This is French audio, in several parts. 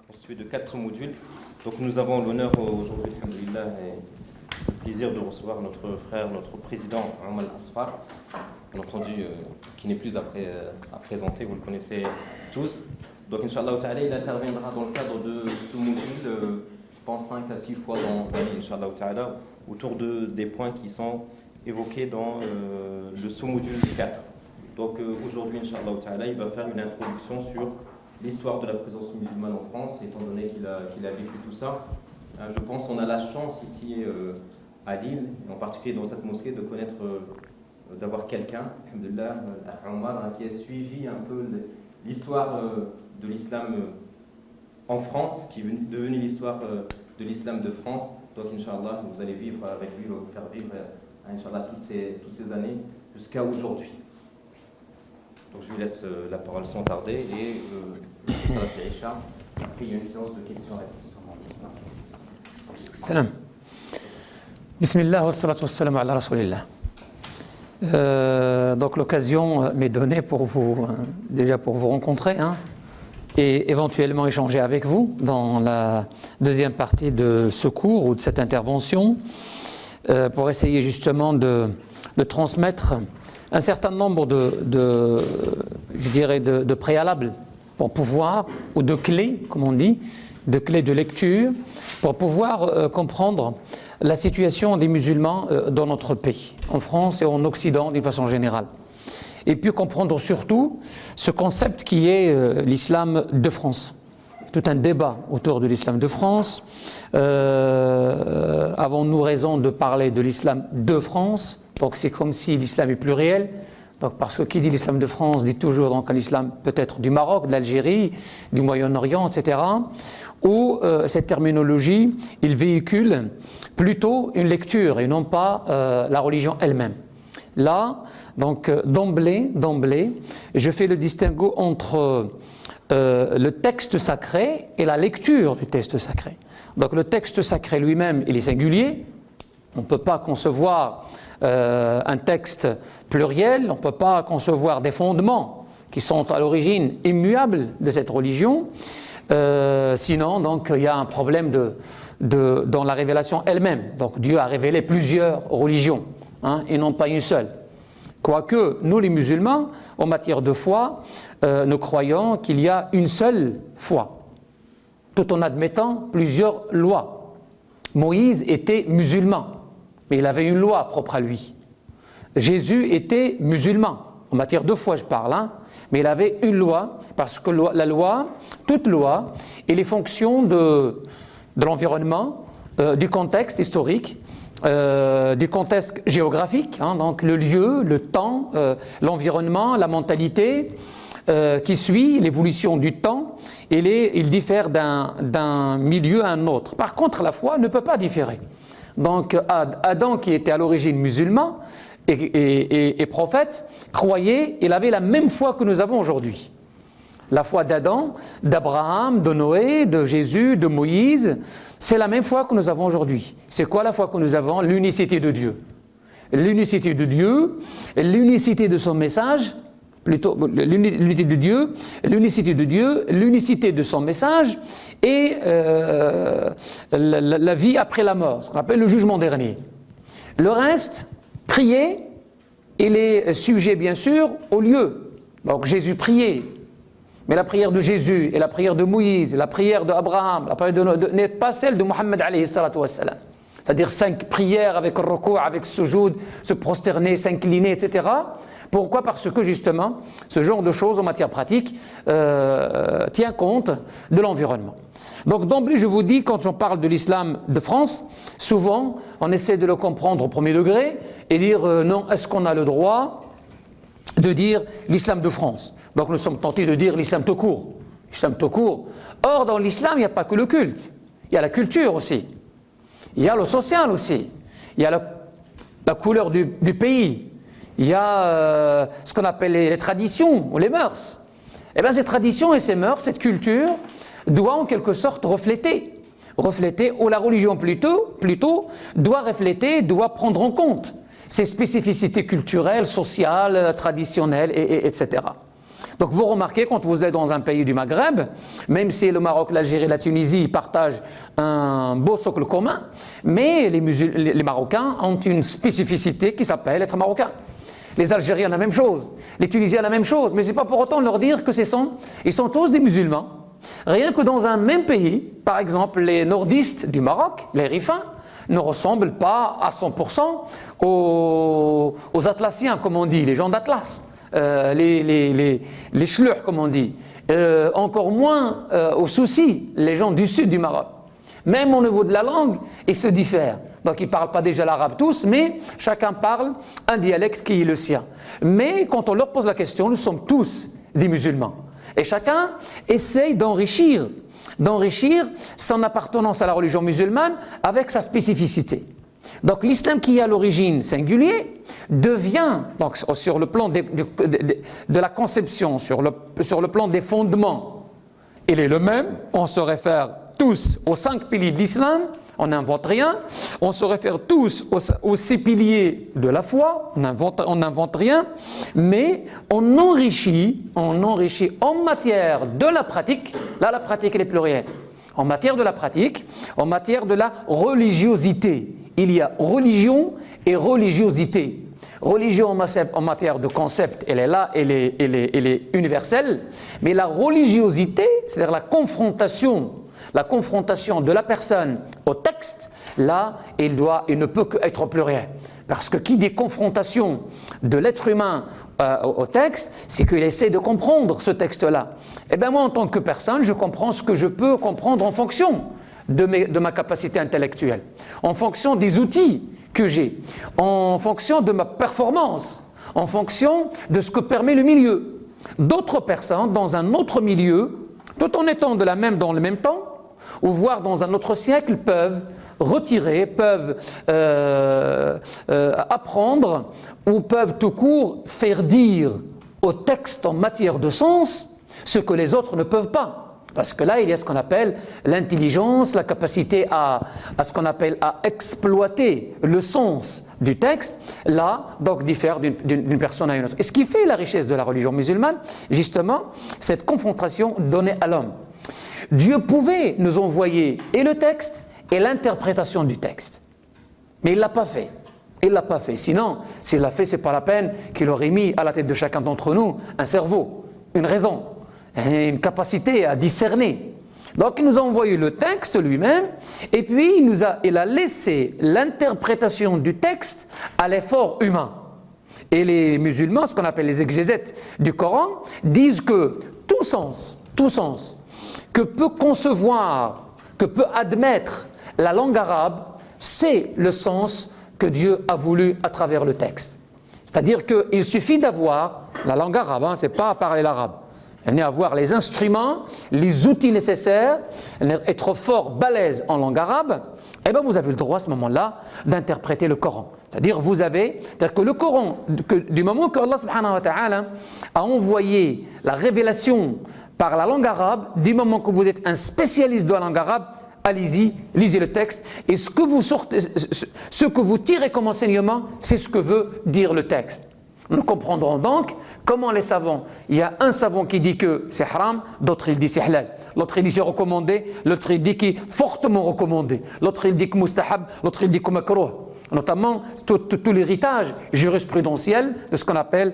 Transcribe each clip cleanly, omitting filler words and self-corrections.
constitué de 4 sous-modules. Donc nous avons l'honneur aujourd'hui, alhamdoulilah, et le plaisir de recevoir notre frère, notre président, Omar Asfar, bien entendu, qui n'est plus à présenter, vous le connaissez tous. Donc, Inch'Allah ta'ala, il interviendra dans le cadre de sous-modules, je pense 5 à 6 fois dans l'année, Inch'Allah ta'ala, autour des points qui sont évoqués dans le sous-module 4. Donc aujourd'hui, Inch'Allah ta'ala, il va faire une introduction sur l'histoire de la présence musulmane en France, étant donné qu'il a vécu tout ça. Je pense qu'on a la chance ici à Lille, et en particulier dans cette mosquée, de connaître, d'avoir quelqu'un, alhamdoulilah, Omar, qui a suivi un peu l'histoire de l'islam en France, qui est devenue l'histoire de l'islam de France. Donc, Inch'Allah, vous allez vivre avec lui, il va vous faire vivre, Inch'Allah, toutes ces années jusqu'à aujourd'hui. Donc, je lui laisse la parole sans tarder et ça va faire Isha. Après, il y a une séance de questions-réponses. Salam. Bismillah wa salatu wa salam ala rasulillah. Donc l'occasion m'est donnée pour vous, déjà pour vous rencontrer et éventuellement échanger avec vous dans la deuxième partie de ce cours ou de cette intervention pour essayer justement de transmettre un certain nombre de préalables pour pouvoir, ou de clés, comme on dit, de clés de lecture, pour pouvoir comprendre la situation des musulmans dans notre pays, en France et en Occident d'une façon générale. Et puis comprendre surtout ce concept qui est l'islam de France. Tout un débat autour de l'islam de France. Avons-nous raison de parler de l'islam de France? Donc c'est comme si l'islam est pluriel. Donc parce que qui dit l'islam de France dit toujours donc l'islam peut-être du Maroc, de l'Algérie, du Moyen-Orient, etc. Où cette terminologie, il véhicule plutôt une lecture et non pas la religion elle-même. Là, donc d'emblée, je fais le distinguo entre le texte sacré et la lecture du texte sacré. Donc le texte sacré lui-même, il est singulier. On ne peut pas concevoir un texte pluriel, on ne peut pas concevoir des fondements qui sont à l'origine immuables de cette religion. Sinon, donc, il y a un problème dans la révélation elle-même. Donc, Dieu a révélé plusieurs religions, et non pas une seule. Quoique, nous les musulmans, en matière de foi, nous croyons qu'il y a une seule foi, tout en admettant plusieurs lois. Moïse était musulman, mais il avait une loi propre à lui. Jésus était musulman, en matière de foi je parle, mais il avait une loi, parce que la loi, toute loi, elle est fonction de l'environnement, du contexte historique, du contexte géographique, donc le lieu, le temps, l'environnement, la mentalité qui suit l'évolution du temps, il diffère d'un milieu à un autre. Par contre, la foi ne peut pas différer. Donc Adam, qui était à l'origine musulman et prophète, croyait, il avait la même foi que nous avons aujourd'hui. La foi d'Adam, d'Abraham, de Noé, de Jésus, de Moïse, c'est la même foi que nous avons aujourd'hui. C'est quoi la foi que nous avons? L'unicité de Dieu. L'unicité de Dieu, l'unicité de son message, plutôt l'unicité de Dieu, l'unicité de son message et la vie après la mort, ce qu'on appelle le jugement dernier. Le reste, prier, il est sujet bien sûr au lieu. Donc Jésus priait, mais la prière de Jésus et la prière de Moïse, la prière d'Abraham, la prière n'est pas celle de Mohammed alayhi salatu wassalam. C'est-à-dire 5 prières avec ruku', avec sujoud, se prosterner, s'incliner, etc. Pourquoi? Parce que justement, ce genre de choses en matière pratique tient compte de l'environnement. Donc d'emblée, je vous dis, quand on parle de l'islam de France, souvent, on essaie de le comprendre au premier degré et dire non, est-ce qu'on a le droit de dire l'islam de France? Donc nous sommes tentés de dire l'islam tout court. L'islam tout court. Or, dans l'islam, il n'y a pas que le culte. Il y a la culture aussi. Il y a le social aussi. Il y a la couleur du pays. Il y a ce qu'on appelle les traditions ou les mœurs. Eh bien, ces traditions et ces mœurs, cette culture, doit en quelque sorte refléter, ou la religion plutôt, doit refléter, doit prendre en compte ces spécificités culturelles, sociales, traditionnelles, etc. Donc vous remarquez, quand vous êtes dans un pays du Maghreb, même si le Maroc, l'Algérie et la Tunisie partagent un beau socle commun, mais les Marocains ont une spécificité qui s'appelle être marocains. Les Algériens, la même chose. Les Tunisiens, la même chose. Mais ce n'est pas pour autant leur dire que ils sont tous des musulmans. Rien que dans un même pays, par exemple, les nordistes du Maroc, les Rifins, ne ressemblent pas à 100% aux Atlassiens, comme on dit, les gens d'Atlas, les Schleurs, comme on dit. Encore moins aux Soucis, les gens du sud du Maroc. Même au niveau de la langue, ils se diffèrent. Donc ils ne parlent pas déjà l'arabe tous, mais chacun parle un dialecte qui est le sien. Mais quand on leur pose la question, nous sommes tous des musulmans. Et chacun essaye d'enrichir son appartenance à la religion musulmane avec sa spécificité. Donc l'islam qui est à l'origine singulier devient, donc, sur le plan de la conception, sur le plan des fondements, il est le même, on se réfère tous aux 5 piliers de l'islam, on n'invente rien, on se réfère tous aux 6 piliers de la foi, on n'invente rien, mais on enrichit en matière de la pratique, là la pratique elle est plurielle, en matière de la pratique, en matière de la religiosité. Il y a religion et religiosité. Religion en matière de concept, elle est là, elle est universelle, mais la religiosité, c'est-à-dire la confrontation de la personne au texte, là, il ne peut qu'être pluriel. Parce que qui dit confrontation de l'être humain au texte, c'est qu'il essaie de comprendre ce texte-là. Et bien moi, en tant que personne, je comprends ce que je peux comprendre en fonction de ma capacité intellectuelle, en fonction des outils que j'ai, en fonction de ma performance, en fonction de ce que permet le milieu. D'autres personnes, dans un autre milieu, tout en étant dans le même temps, ou voire dans un autre siècle, peuvent retirer, peuvent apprendre, ou peuvent tout court faire dire au texte en matière de sens ce que les autres ne peuvent pas. Parce que là, il y a ce qu'on appelle l'intelligence, la capacité à exploiter le sens du texte, là, donc diffère d'une personne à une autre. Et ce qui fait la richesse de la religion musulmane, justement, cette confrontation donnée à l'homme. Dieu pouvait nous envoyer et le texte et l'interprétation du texte. Mais il ne l'a pas fait. Il ne l'a pas fait. Sinon, s'il l'a fait, ce n'est pas la peine qu'il aurait mis à la tête de chacun d'entre nous un cerveau, une raison, une capacité à discerner. Donc il nous a envoyé le texte lui-même et puis il a laissé l'interprétation du texte à l'effort humain. Et les musulmans, ce qu'on appelle les exégètes du Coran, disent que tout sens que peut concevoir, que peut admettre la langue arabe, c'est le sens que Dieu a voulu à travers le texte. C'est-à-dire qu'il suffit d'avoir la langue arabe, ce n'est pas parler l'arabe. Il y a avoir les instruments, les outils nécessaires, être fort, balèze en langue arabe, et bien vous avez le droit à ce moment-là d'interpréter le Coran. C'est-à-dire que le Coran, du moment que Allah subhanahu wa ta'ala a envoyé la révélation par la langue arabe, du moment que vous êtes un spécialiste de la langue arabe, allez-y, lisez le texte, et ce que vous tirez comme enseignement, c'est ce que veut dire le texte. Nous comprendrons donc comment les savants, il y a un savant qui dit que c'est haram, d'autres il dit c'est halal, l'autre il dit c'est recommandé, l'autre il dit qu'il est fortement recommandé, l'autre il dit que mustahab, l'autre il dit que makruh. Notamment tout l'héritage jurisprudentiel de ce qu'on appelle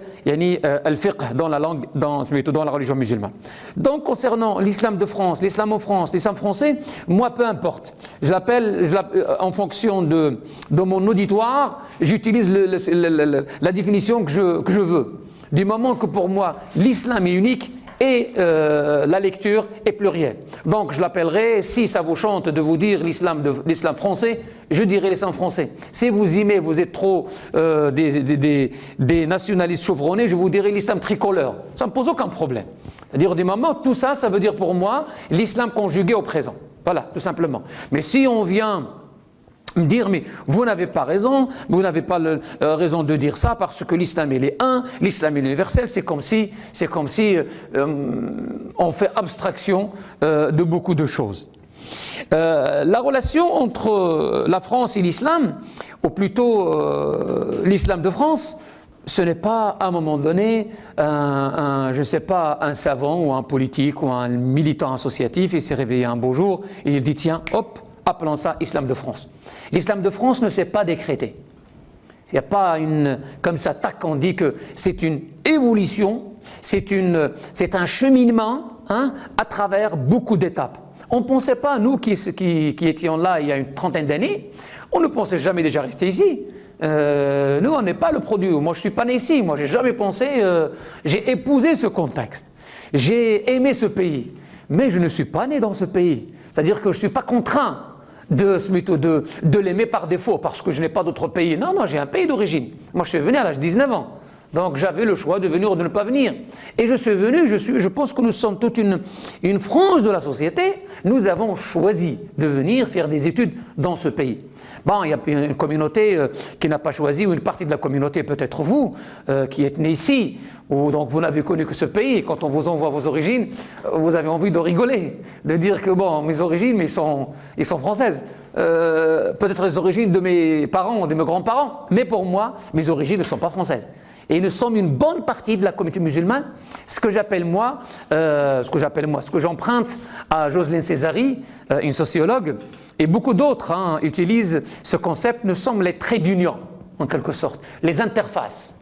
al-fiqh dans la langue, dans la religion musulmane. Donc concernant l'islam de France, l'islam en France, l'islam français, moi peu importe. Je l'appelle en fonction de mon auditoire, j'utilise la définition que je veux. Du moment que pour moi l'islam est unique, et la lecture est plurielle. Donc je l'appellerai, si ça vous chante de vous dire l'islam français, je dirai l'islam français. Si vous aimez, vous êtes trop des nationalistes chevronnés, je vous dirai l'islam tricolore. Ça ne me pose aucun problème. C'est-à-dire du moment, tout ça, ça veut dire pour moi l'islam conjugué au présent. Voilà, tout simplement. Mais si on vient me dire, mais vous n'avez pas raison, raison de dire ça parce que l'islam il est un, l'islam est universel, c'est comme si on fait abstraction de beaucoup de choses. La relation entre la France et l'islam, ou plutôt l'islam de France, ce n'est pas à un moment donné je ne sais pas, un savant ou un politique ou un militant associatif, il s'est réveillé un beau jour et il dit tiens, hop, appelons ça Islam de France. L'Islam de France ne s'est pas décrété. Il n'y a pas comme ça, tac, on dit que c'est une évolution, c'est un cheminement à travers beaucoup d'étapes. On ne pensait pas, nous qui étions là il y a une trentaine d'années, on ne pensait jamais déjà rester ici. Nous, on n'est pas le produit. Moi, je ne suis pas né ici. Moi, je n'ai jamais pensé. J'ai épousé ce contexte. J'ai aimé ce pays. Mais je ne suis pas né dans ce pays. C'est-à-dire que je ne suis pas contraint de l'aimer par défaut parce que je n'ai pas d'autre pays. Non, non, j'ai un pays d'origine. Moi, je suis venu à l'âge de 19 ans. Donc, j'avais le choix de venir ou de ne pas venir. Et je suis venu, je pense que nous sommes toute une frange de la société. Nous avons choisi de venir faire des études dans ce pays. Bon, il y a une communauté qui n'a pas choisi, ou une partie de la communauté, peut-être vous, qui êtes né ici, ou donc vous n'avez connu que ce pays. Quand on vous envoie vos origines, vous avez envie de rigoler, de dire que bon, mes origines, mais ils sont françaises. Peut-être les origines de mes parents, de mes grands-parents, mais pour moi, mes origines ne sont pas françaises. Et nous sommes une bonne partie de la communauté musulmane, ce que j'emprunte à Jocelyne Césari, une sociologue, et beaucoup d'autres utilisent ce concept, nous sommes les traits d'union, en quelque sorte, les interfaces.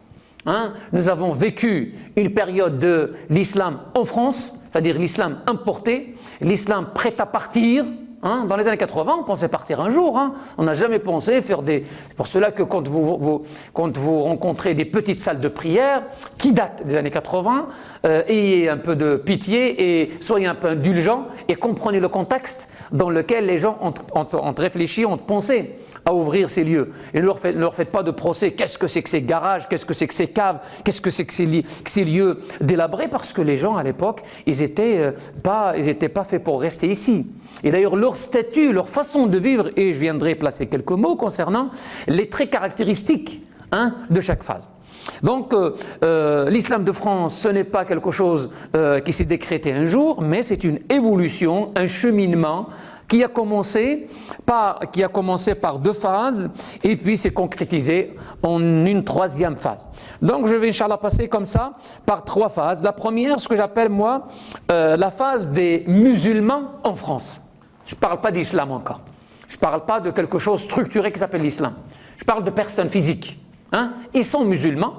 Nous avons vécu une période de l'islam en France, c'est-à-dire l'islam importé, l'islam prêt à partir. Dans les années 80, on pensait partir un jour. On n'a jamais pensé faire des... C'est pour cela que quand vous rencontrez des petites salles de prière qui datent des années 80, ayez un peu de pitié et soyez un peu indulgents et comprenez le contexte dans lequel les gens ont réfléchi, ont pensé à ouvrir ces lieux. Et ne leur faites pas de procès. Qu'est-ce que c'est que ces garages? Qu'est-ce que c'est que ces caves? Qu'est-ce que c'est que ces lieux délabrés? Parce que les gens à l'époque, ils n'étaient pas faits pour rester ici. Et d'ailleurs, leur statut, leur façon de vivre, et je viendrai placer quelques mots concernant les traits caractéristiques de chaque phase. Donc, l'islam de France, ce n'est pas quelque chose qui s'est décrété un jour, mais c'est une évolution, un cheminement qui a commencé par deux phases et puis s'est concrétisé en une troisième phase. Donc je vais, Inch'Allah, passer comme ça par trois phases. La première, ce que j'appelle moi la phase des musulmans en France. Je ne parle pas d'islam encore. Je ne parle pas de quelque chose structuré qui s'appelle l'islam. Je parle de personnes physiques. Ils sont musulmans,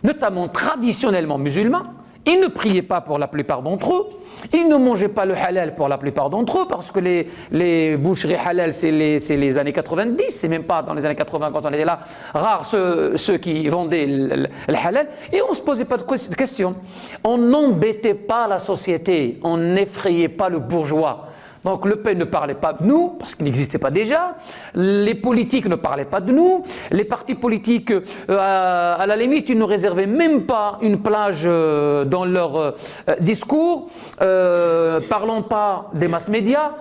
notamment traditionnellement musulmans. Ils ne priaient pas pour la plupart d'entre eux. Ils ne mangeaient pas le halal pour la plupart d'entre eux parce que les boucheries halal, c'est les années 90. C'est même pas dans les années 80 quand on était là. Rares ceux qui vendaient le halal. Et on ne se posait pas de questions. On n'embêtait pas la société. On n'effrayait pas le bourgeois. Donc Le Pen ne parlait pas de nous, parce qu'il n'existait pas déjà, les politiques ne parlaient pas de nous, les partis politiques, à la limite, ils ne réservaient même pas une plage dans leur discours, parlons pas des mass médias,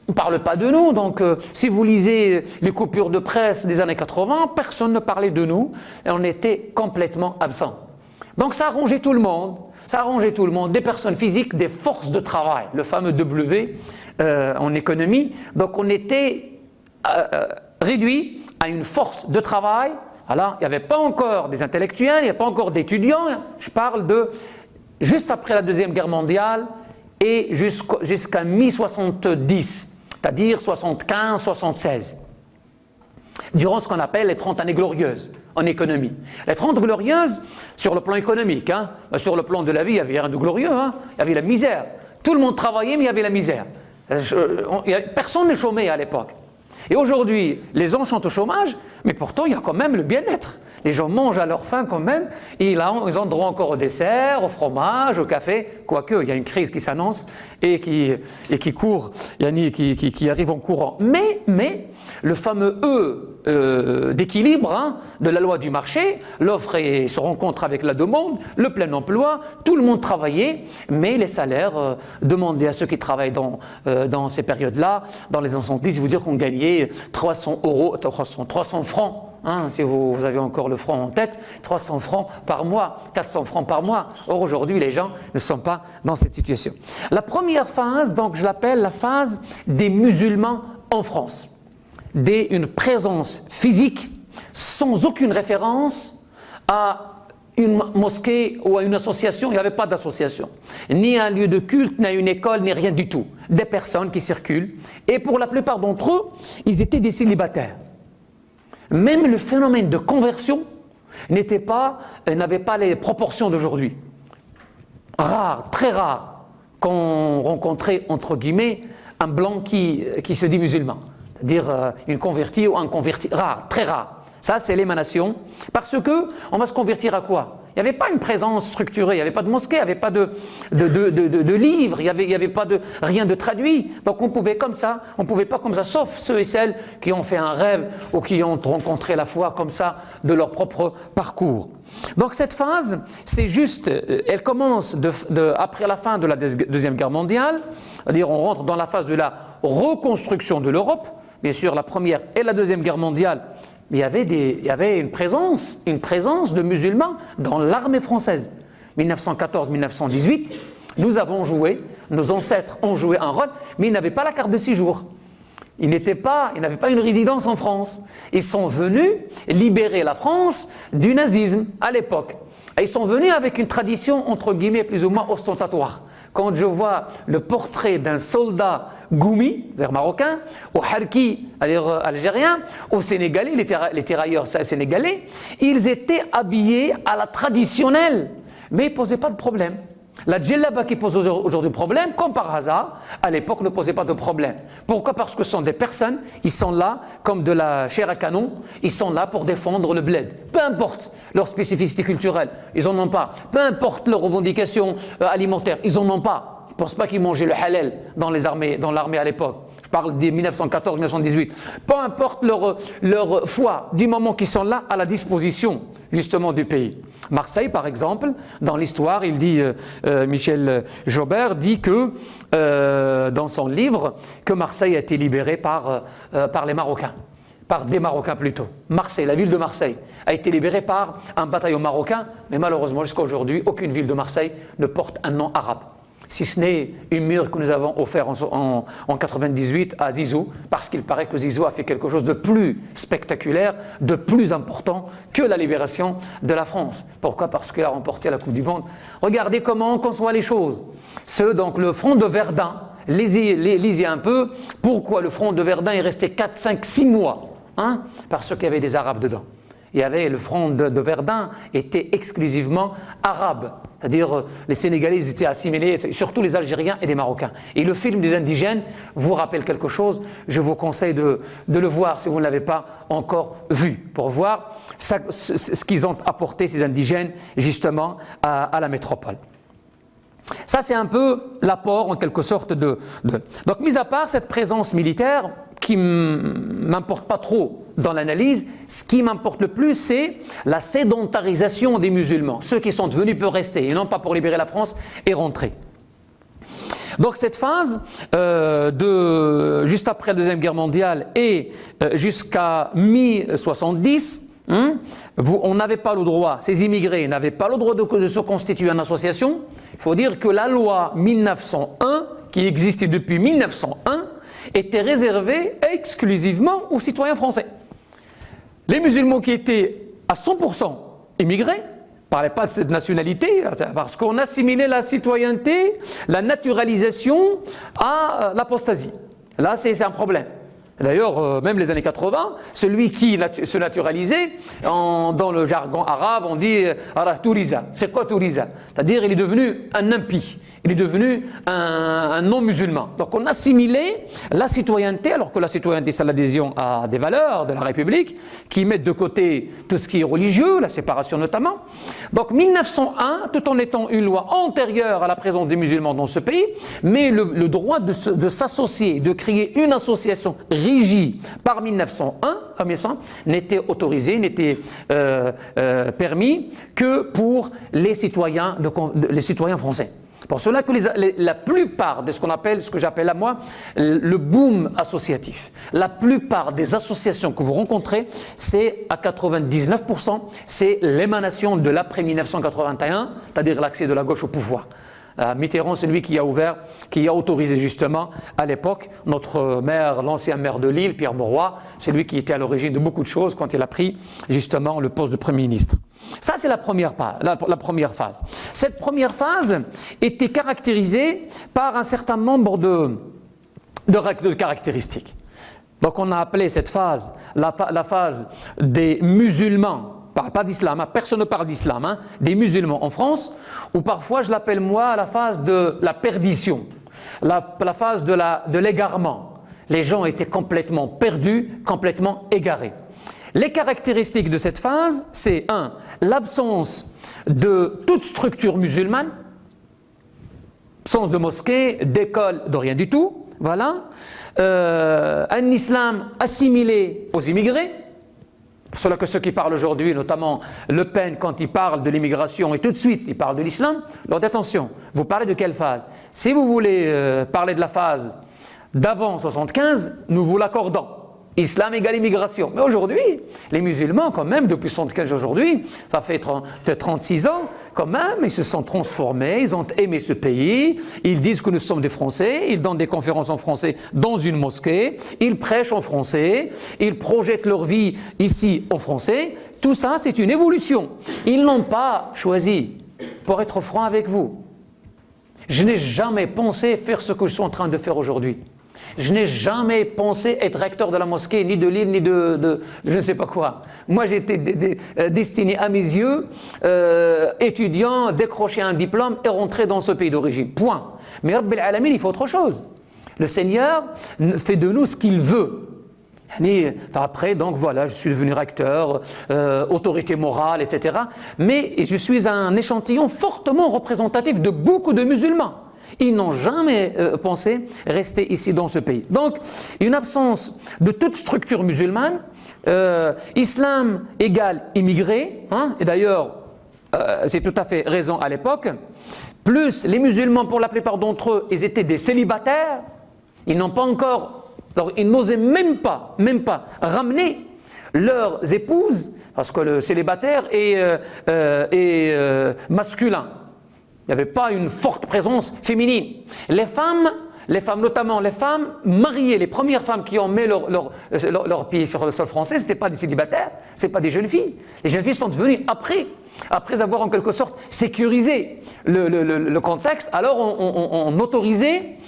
on ne parle pas de nous. Donc si vous lisez les coupures de presse des années 80, personne ne parlait de nous, et on était complètement absents. Donc ça arrangeait tout le monde. Ça arrangeait tout le monde, des personnes physiques, des forces de travail, le fameux W en économie. Donc on était réduit à une force de travail. Alors, il n'y avait pas encore des intellectuels, il n'y avait pas encore d'étudiants. Je parle de juste après la Deuxième Guerre mondiale et jusqu'à mi-70, c'est-à-dire 75-76. Durant ce qu'on appelle les 30 années glorieuses en économie. Les 30 glorieuses sur le plan économique, sur le plan de la vie, il n'y avait rien de glorieux, il y avait la misère. Tout le monde travaillait, mais il y avait la misère. Personne ne chômait à l'époque. Et aujourd'hui, les gens sont au chômage, mais pourtant il y a quand même le bien-être. Les gens mangent à leur faim quand même, et là, ils ont droit encore au dessert, au fromage, au café, quoique il y a une crise qui s'annonce et qui court, qui arrive en courant. Mais le fameux d'équilibre de la loi du marché, l'offre se rencontre avec la demande, le plein emploi, tout le monde travaillait, mais les salaires demandaient à ceux qui travaillent dans ces périodes-là, dans les années 70, vous dire qu'on gagnait 300 francs. Si vous avez encore le franc en tête, 300 francs par mois, 400 francs par mois. Or aujourd'hui, les gens ne sont pas dans cette situation. La première phase, donc je l'appelle la phase des musulmans en France. Une présence physique sans aucune référence à une mosquée ou à une association, il n'y avait pas d'association. Ni un lieu de culte, ni une école, ni rien du tout. Des personnes qui circulent. Et pour la plupart d'entre eux, ils étaient des célibataires. Même le phénomène de conversion n'avait pas les proportions d'aujourd'hui. Rare, très rare, qu'on rencontrait, entre guillemets, un blanc qui se dit musulman. C'est-à-dire une convertie ou un converti. Rare, très rare. Ça, c'est l'émanation. Parce que on va se convertir à quoi? Il n'y avait pas une présence structurée, il n'y avait pas de mosquée, il n'y avait pas de livres, il n'y avait pas rien de traduit. Donc on pouvait comme ça, on ne pouvait pas comme ça, sauf ceux et celles qui ont fait un rêve ou qui ont rencontré la foi comme ça de leur propre parcours. Donc cette phase, c'est juste, elle commence après la fin de la Deuxième Guerre mondiale, c'est-à-dire on rentre dans la phase de la reconstruction de l'Europe, bien sûr la Première et la Deuxième Guerre mondiale. Il y avait une présence de musulmans dans l'armée française. 1914-1918, nos ancêtres ont joué un rôle, mais ils n'avaient pas la carte de séjour. Ils n'avaient pas une résidence en France. Ils sont venus libérer la France du nazisme à l'époque. Et ils sont venus avec une tradition, entre guillemets, plus ou moins ostentatoire. Quand je vois le portrait d'un soldat goumi, c'est-à-dire marocain, au harki, algérien, au sénégalais, les tirailleurs sénégalais, ils étaient habillés à la traditionnelle, mais ils ne posaient pas de problème. La djellaba qui pose aujourd'hui problème, comme par hasard, à l'époque ne posait pas de problème. Pourquoi? Parce que ce sont des personnes, ils sont là comme de la chair à canon, ils sont là pour défendre le bled. Peu importe leur spécificité culturelle, ils n'en ont pas. Peu importe leurs revendications alimentaires, ils n'en ont pas. Je ne pense pas qu'ils mangeaient le halal dans l'armée à l'époque. Je parle des 1914-1918. Peu importe leur foi, du moment qu'ils sont là à la disposition justement du pays. Marseille, par exemple, dans l'histoire, il dit, Michel Jobert dit que, dans son livre, que Marseille a été libérée par les Marocains, par des Marocains plutôt. Marseille, la ville de Marseille, a été libérée par un bataillon marocain, mais malheureusement, jusqu'à aujourd'hui, aucune ville de Marseille ne porte un nom arabe. Si ce n'est une mur que nous avons offert en 98 à Zizou, parce qu'il paraît que Zizou a fait quelque chose de plus spectaculaire, de plus important que la libération de la France. Pourquoi? Parce qu'il a remporté la Coupe du Monde. Regardez comment on conçoit les choses. Donc le front de Verdun, lisez un peu, pourquoi le front de Verdun est resté 4, 5, 6 mois, hein? Parce qu'il y avait des Arabes dedans. Il y avait le front de Verdun était exclusivement arabe. C'est-à-dire les Sénégalais étaient assimilés, surtout les Algériens et les Marocains. Et le film des indigènes vous rappelle quelque chose. Je vous conseille de le voir si vous ne l'avez pas encore vu, pour voir ce qu'ils ont apporté, ces indigènes, justement, à la métropole. Ça, c'est un peu l'apport, en quelque sorte, Donc, mis à part cette présence militaire, qui ne m'importe pas trop dans l'analyse, ce qui m'importe le plus, c'est la sédentarisation des musulmans. Ceux qui sont venus peuvent rester, et non pas pour libérer la France et rentrer. Donc cette phase, juste après la Deuxième Guerre mondiale et jusqu'à mi-70, on n'avait pas le droit, ces immigrés n'avaient pas le droit de se constituer en association. Il faut dire que la loi 1901, qui existait depuis 1901, était réservée exclusivement aux citoyens français. Les musulmans qui étaient à 100% immigrés, ne parlaient pas de cette nationalité, parce qu'on assimilait la citoyenneté, la naturalisation à l'apostasie. Là, c'est un problème. D'ailleurs, même les années 80, celui qui se naturalisait, dans le jargon arabe, on dit « Ara Touriza ». C'est quoi Touriza? C'est-à-dire il est devenu un impie, il est devenu un non-musulman. Donc on assimilait la citoyenneté, alors que la citoyenneté c'est l'adhésion à des valeurs de la République, qui mettent de côté tout ce qui est religieux, la séparation notamment. Donc 1901, tout en étant une loi antérieure à la présence des musulmans dans ce pays, mais le droit de s'associer, de créer une association régie par 1901, n'était autorisé, n'était permis que pour les citoyens français. Pour cela que la plupart de ce que j'appelle à moi le boom associatif, la plupart des associations que vous rencontrez, c'est à 99%, c'est l'émanation de l'après 1981, c'est-à-dire l'accès de la gauche au pouvoir. Mitterrand, c'est lui qui a autorisé justement à l'époque notre maire, l'ancien maire de Lille, Pierre Mauroy, c'est lui qui était à l'origine de beaucoup de choses quand il a pris justement le poste de Premier ministre. Ça, c'est la première phase. Cette première phase était caractérisée par un certain nombre de caractéristiques. Donc on a appelé cette phase la phase des musulmans. On ne parle pas d'islam, hein. Personne ne parle d'islam, hein. Des musulmans en France, ou parfois je l'appelle moi la phase de la perdition, la phase de l'égarement. Les gens étaient complètement perdus, complètement égarés. Les caractéristiques de cette phase, c'est 1. L'absence de toute structure musulmane, absence de mosquée, d'école, de rien du tout, voilà. Un islam assimilé aux immigrés. C'est cela que ceux qui parlent aujourd'hui, notamment Le Pen, quand il parle de l'immigration et tout de suite il parle de l'islam, alors attention, vous parlez de quelle phase? Si vous voulez parler de la phase d'avant 75, nous vous l'accordons. Islam égale immigration. Mais aujourd'hui, les musulmans, quand même, depuis 75 aujourd'hui, ça fait 36 ans, quand même, ils se sont transformés, ils ont aimé ce pays, ils disent que nous sommes des Français, ils donnent des conférences en français dans une mosquée, ils prêchent en français, ils projettent leur vie ici en français. Tout ça, c'est une évolution. Ils n'ont pas choisi, pour être franc avec vous. Je n'ai jamais pensé faire ce que je suis en train de faire aujourd'hui. Je n'ai jamais pensé être recteur de la mosquée, ni de Lille, ni de je ne sais pas quoi. Moi, j'ai été destiné à mes yeux, étudiant, décrocher un diplôme et rentrer dans ce pays d'origine. Point. Mais Rabbil Alamin, il faut autre chose. Le Seigneur fait de nous ce qu'il veut. Après, donc voilà, je suis devenu recteur, autorité morale, etc. Mais je suis un échantillon fortement représentatif de beaucoup de musulmans. Ils n'ont jamais pensé rester ici dans ce pays. Donc, une absence de toute structure musulmane, islam égale immigré, hein, et d'ailleurs, c'est tout à fait raison à l'époque, plus les musulmans, pour la plupart d'entre eux, ils étaient des célibataires, ils n'ont pas encore, alors ils n'osaient même pas ramener leurs épouses, parce que le célibataire est masculin. Il n'y avait pas une forte présence féminine. Les femmes, notamment les femmes mariées, les premières femmes qui ont mis leur pied sur le sol français, ce n'étaient pas des célibataires, ce n'étaient pas des jeunes filles. Les jeunes filles sont venues après avoir en quelque sorte sécurisé le contexte. Alors on autorisait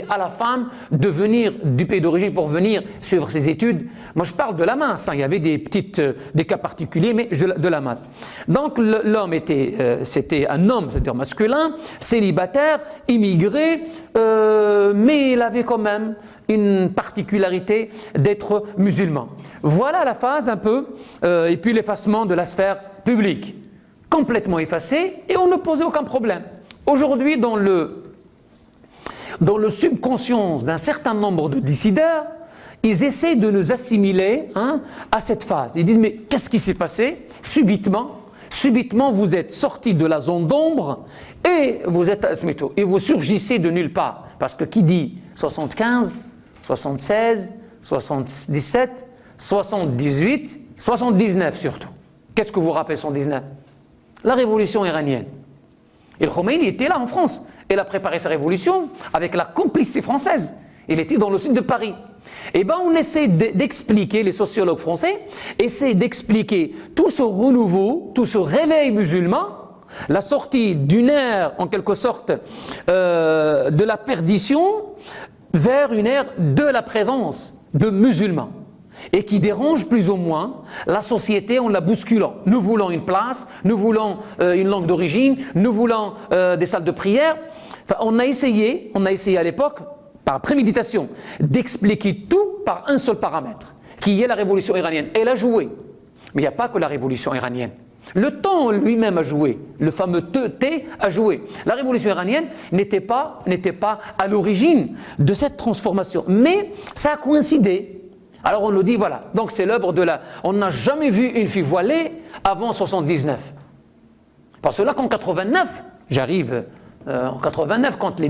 à la femme de venir du pays d'origine pour venir suivre ses études. Moi je parle de la masse, hein. Il y avait des cas particuliers, mais de la masse. Donc l'homme c'était un homme, c'est-à-dire masculin, célibataire, immigré, mais il avait quand même une particularité d'être musulman. Voilà la phase un peu, et puis l'effacement de la sphère publique, complètement effacée, et on ne posait aucun problème. Aujourd'hui, dans le subconscience d'un certain nombre de décideurs, ils essaient de nous assimiler, hein, à cette phase. Ils disent, mais qu'est-ce qui s'est passé? Subitement, vous êtes sortis de la zone d'ombre et vous surgissez de nulle part. Parce que qui dit 75, 76, 77, 78, 79 surtout. Qu'est-ce que vous rappelez 79? La révolution iranienne. Et le Khomeini était là en France. Il a préparé sa révolution avec la complicité française. Il était dans le sud de Paris. Et bien on essaie d'expliquer, les sociologues français essaient d'expliquer tout ce renouveau, tout ce réveil musulman, la sortie d'une ère en quelque sorte de la perdition vers une ère de la présence de musulmans, et qui dérange plus ou moins la société en la bousculant. Nous voulons une place, nous voulons une langue d'origine, nous voulons des salles de prière. Enfin, on a essayé à l'époque, par préméditation, d'expliquer tout par un seul paramètre, qui est la révolution iranienne. Elle a joué, mais il n'y a pas que la révolution iranienne. Le temps lui-même a joué, le fameux T a joué. La révolution iranienne n'était pas à l'origine de cette transformation, mais ça a coïncidé. Alors on nous dit, voilà, donc c'est l'œuvre de la... On n'a jamais vu une fille voilée avant 79. Parce que là qu'en 89, j'arrive en 89, quand les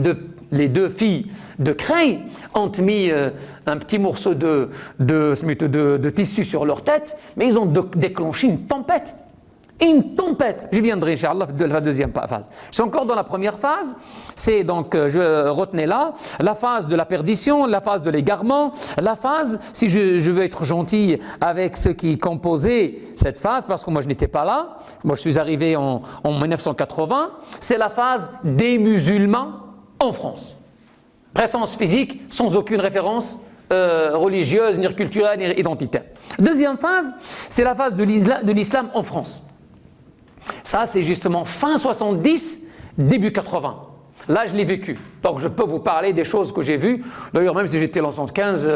deux filles de Creil ont mis un petit morceau de tissu sur leur tête, mais ils ont déclenché une tempête. Une tempête, j'y viendrai, Inch'Allah, de la deuxième phase. Je suis encore dans la première phase, c'est donc, je retenais là, la phase de la perdition, la phase de l'égarement, la phase, si je veux être gentil avec ceux qui composaient cette phase, parce que moi je n'étais pas là, moi je suis arrivé en 1980, c'est la phase des musulmans en France. Présence physique sans aucune référence religieuse, ni culturelle, ni identitaire. Deuxième phase, c'est la phase de l'islam en France. Ça, c'est justement fin 70, début 80. Là, je l'ai vécu. Donc, je peux vous parler des choses que j'ai vues. D'ailleurs, même si j'étais en 75,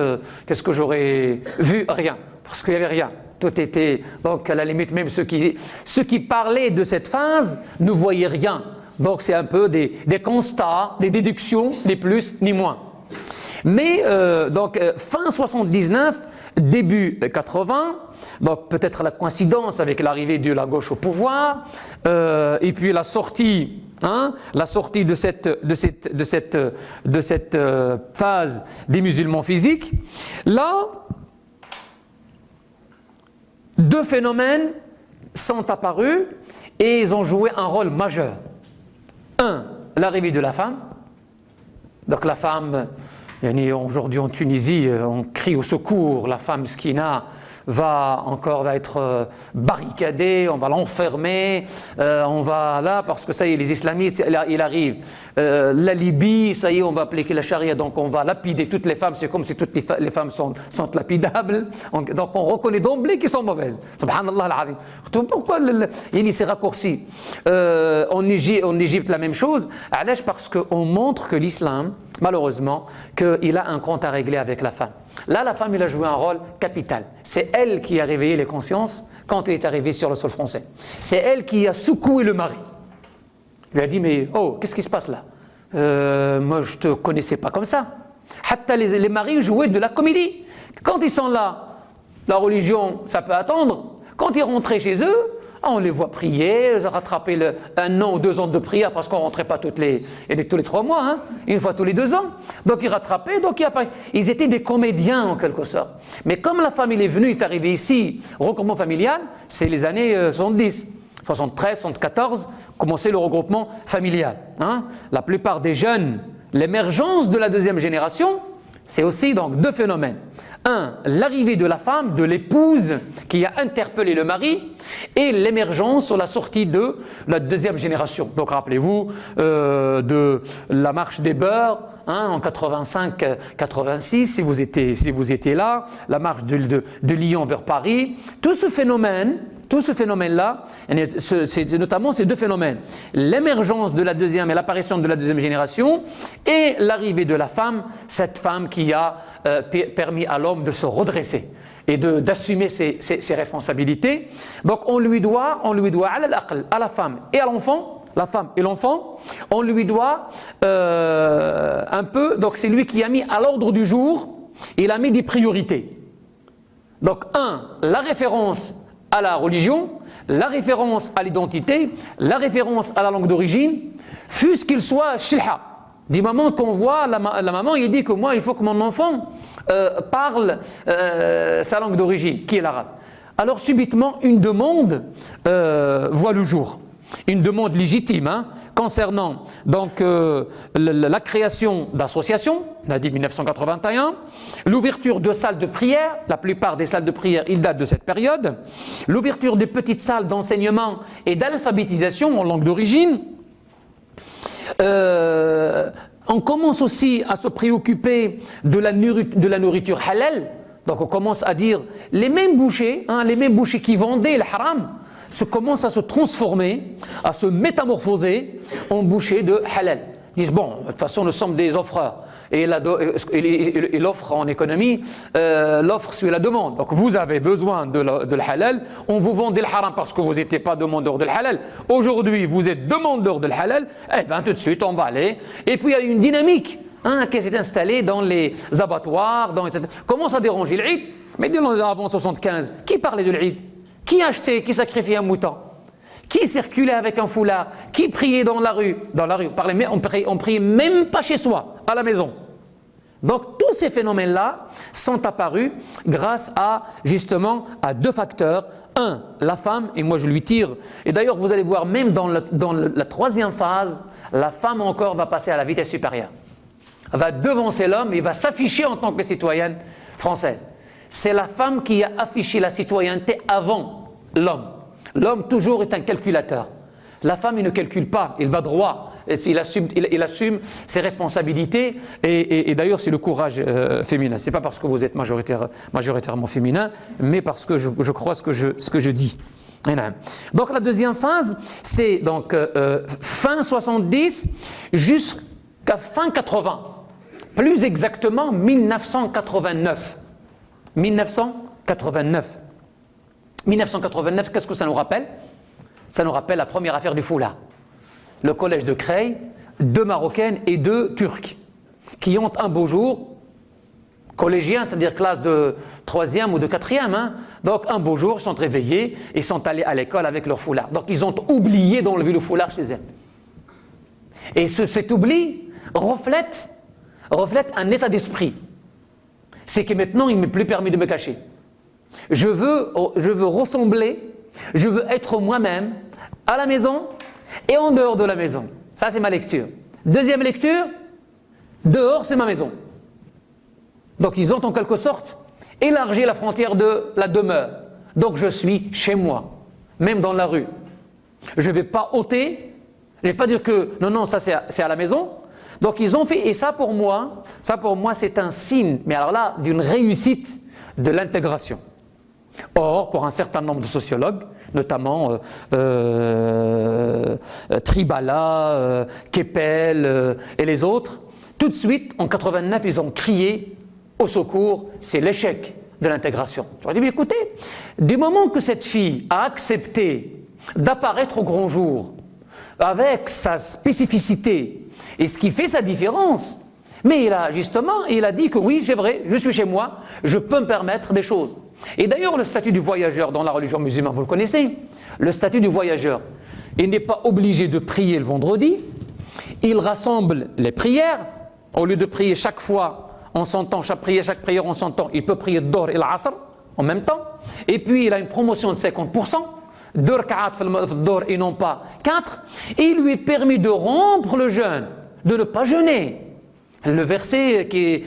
qu'est-ce que j'aurais vu? Rien. Parce qu'il n'y avait rien. Tout était... Donc, à la limite, même ceux qui parlaient de cette phase ne voyaient rien. Donc, c'est un peu des constats, des déductions, ni plus ni moins. Mais, fin 79, début 80, donc peut-être la coïncidence avec l'arrivée de la gauche au pouvoir, et puis la sortie de cette phase des musulmans physiques. Là, deux phénomènes sont apparus et ils ont joué un rôle majeur. Un, l'arrivée de la femme. Donc la femme, aujourd'hui en Tunisie, on crie au secours, la femme skina va être barricadée, on va l'enfermer, on va là, parce que ça y est, les islamistes, il arrive. La Libye, ça y est, on va appliquer la charia, donc on va lapider toutes les femmes, c'est comme si toutes les femmes sont lapidables, donc on reconnaît d'emblée qu'elles sont mauvaises. Subhanallah al-azim. Pourquoi ces raccourcis? En Égypte, la même chose, parce qu'on montre que l'islam, malheureusement, qu'il a un compte à régler avec la femme. Là, la femme, il a joué un rôle capital. C'est elle qui a réveillé les consciences quand elle est arrivée sur le sol français. C'est elle qui a secoué le mari. Il lui a dit, mais oh, qu'est-ce qui se passe là? Moi, je ne te connaissais pas comme ça. Hatta les maris jouaient de la comédie. Quand ils sont là, la religion, ça peut attendre. Quand ils rentraient chez eux, on les voit prier, rattraper 1 an ou 2 ans de prière parce qu'on ne rentrait pas tous les 3 mois, hein, une fois tous les 2 ans. Donc ils rattrapaient, ils étaient des comédiens en quelque sorte. Mais comme la famille est venue, est arrivée ici, regroupement familial, c'est les années 70, 73, 74, commençait le regroupement familial. Hein. La plupart des jeunes, l'émergence de la deuxième génération, c'est aussi donc 2 phénomènes. Un, l'arrivée de la femme, de l'épouse qui a interpellé le mari, et l'émergence ou la sortie de la deuxième génération. Donc rappelez-vous de la marche des beurs en 85-86, si vous étiez là, la marche de Lyon vers Paris. Tout ce phénomène-là, c'est notamment ces 2 phénomènes. L'émergence de la deuxième et l'apparition de la deuxième génération et l'arrivée de la femme, cette femme qui a permis à l'homme de se redresser et d'assumer ses responsabilités. Donc on lui doit à la femme et à l'enfant, la femme et l'enfant, on lui doit un peu, donc c'est lui qui a mis à l'ordre du jour, il a mis des priorités. Donc la référence à la religion, la référence à l'identité, la référence à la langue d'origine, fût-ce qu'il soit shilha. Du moment qu'on voit la maman, il dit que moi, il faut que mon enfant parle sa langue d'origine, qui est l'arabe. Alors subitement, une demande voit le jour. Une demande légitime concernant donc la création d'associations, on a dit 1981, l'ouverture de salles de prière, la plupart des salles de prière, ils datent de cette période, l'ouverture de petites salles d'enseignement et d'alphabétisation en langue d'origine. On commence aussi à se préoccuper de la nourriture halal. Donc on commence à dire les mêmes bouchers qui vendaient le haram commencent à se transformer, à se métamorphoser en bouchers de halal. Ils disent bon, de toute façon nous sommes des offreurs. Et l'offre en économie, l'offre suit la demande. Donc vous avez besoin de le halal, on vous vend le haram parce que vous n'étiez pas demandeur de le halal. Aujourd'hui vous êtes demandeur de le halal, et bien tout de suite on va aller. Et puis il y a une dynamique qui s'est installée dans les abattoirs, comment ça dérange l'Eid? Mais avant 75, qui parlait de l'Eid? Qui achetait, qui sacrifiait un mouton? Qui circulait avec un foulard? Qui priait dans la rue? On priait même pas chez soi, à la maison. Donc tous ces phénomènes-là sont apparus grâce à justement à 2 facteurs. la femme, et moi je lui tire, et d'ailleurs vous allez voir même dans la troisième phase, la femme encore va passer à la vitesse supérieure. Elle va devancer l'homme et va s'afficher en tant que citoyenne française. C'est la femme qui a affiché la citoyenneté avant l'homme. L'homme toujours est un calculateur. La femme, il ne calcule pas, il va droit. Il assume ses responsabilités et d'ailleurs c'est le courage féminin. Ce n'est pas parce que vous êtes majoritairement féminin, mais parce que je crois ce que je dis. Donc la deuxième phase, c'est donc fin 70 jusqu'à fin 80. Plus exactement 1989. 1989. 1989, qu'est-ce que ça nous rappelle? Ça nous rappelle la première affaire du foulard. Le collège de Creil, 2 Marocaines et 2 Turcs, qui ont un beau jour, collégiens, c'est-à-dire classe de 3e ou de 4e, hein, donc un beau jour, ils sont réveillés et sont allés à l'école avec leur foulard. Donc ils ont oublié d'enlever le foulard chez elles. Et cet oubli reflète un état d'esprit. C'est que maintenant, il ne m'est plus permis de me cacher. Je veux ressembler, je veux être moi-même à la maison et en dehors de la maison. Ça, c'est ma lecture. Deuxième lecture, dehors, c'est ma maison. Donc, ils ont en quelque sorte élargi la frontière de la demeure. Donc, je suis chez moi, même dans la rue. Je ne vais pas ôter, je ne vais pas dire que non, ça c'est à la maison. Donc, ils ont fait, et ça pour moi, c'est un signe, mais alors là, d'une réussite de l'intégration. Or, pour un certain nombre de sociologues, notamment Tribala, Keppel et les autres, tout de suite, en 89, ils ont crié au secours, c'est l'échec de l'intégration. J'aurais dit, mais écoutez, du moment que cette fille a accepté d'apparaître au grand jour, avec sa spécificité, et ce qui fait sa différence, mais il a dit que oui, c'est vrai, je suis chez moi, je peux me permettre des choses. Et d'ailleurs, le statut du voyageur dans la religion musulmane, vous le connaissez, le statut du voyageur, il n'est pas obligé de prier le vendredi, il rassemble les prières, au lieu de prier chaque fois en son temps, chaque prière en son temps, il peut prier Dohr et l'Asr en même temps, et puis il a une promotion de 50%, 2 rak'at Dohr et non pas 4, et il lui est permis de rompre le jeûne, de ne pas jeûner. Le verset qui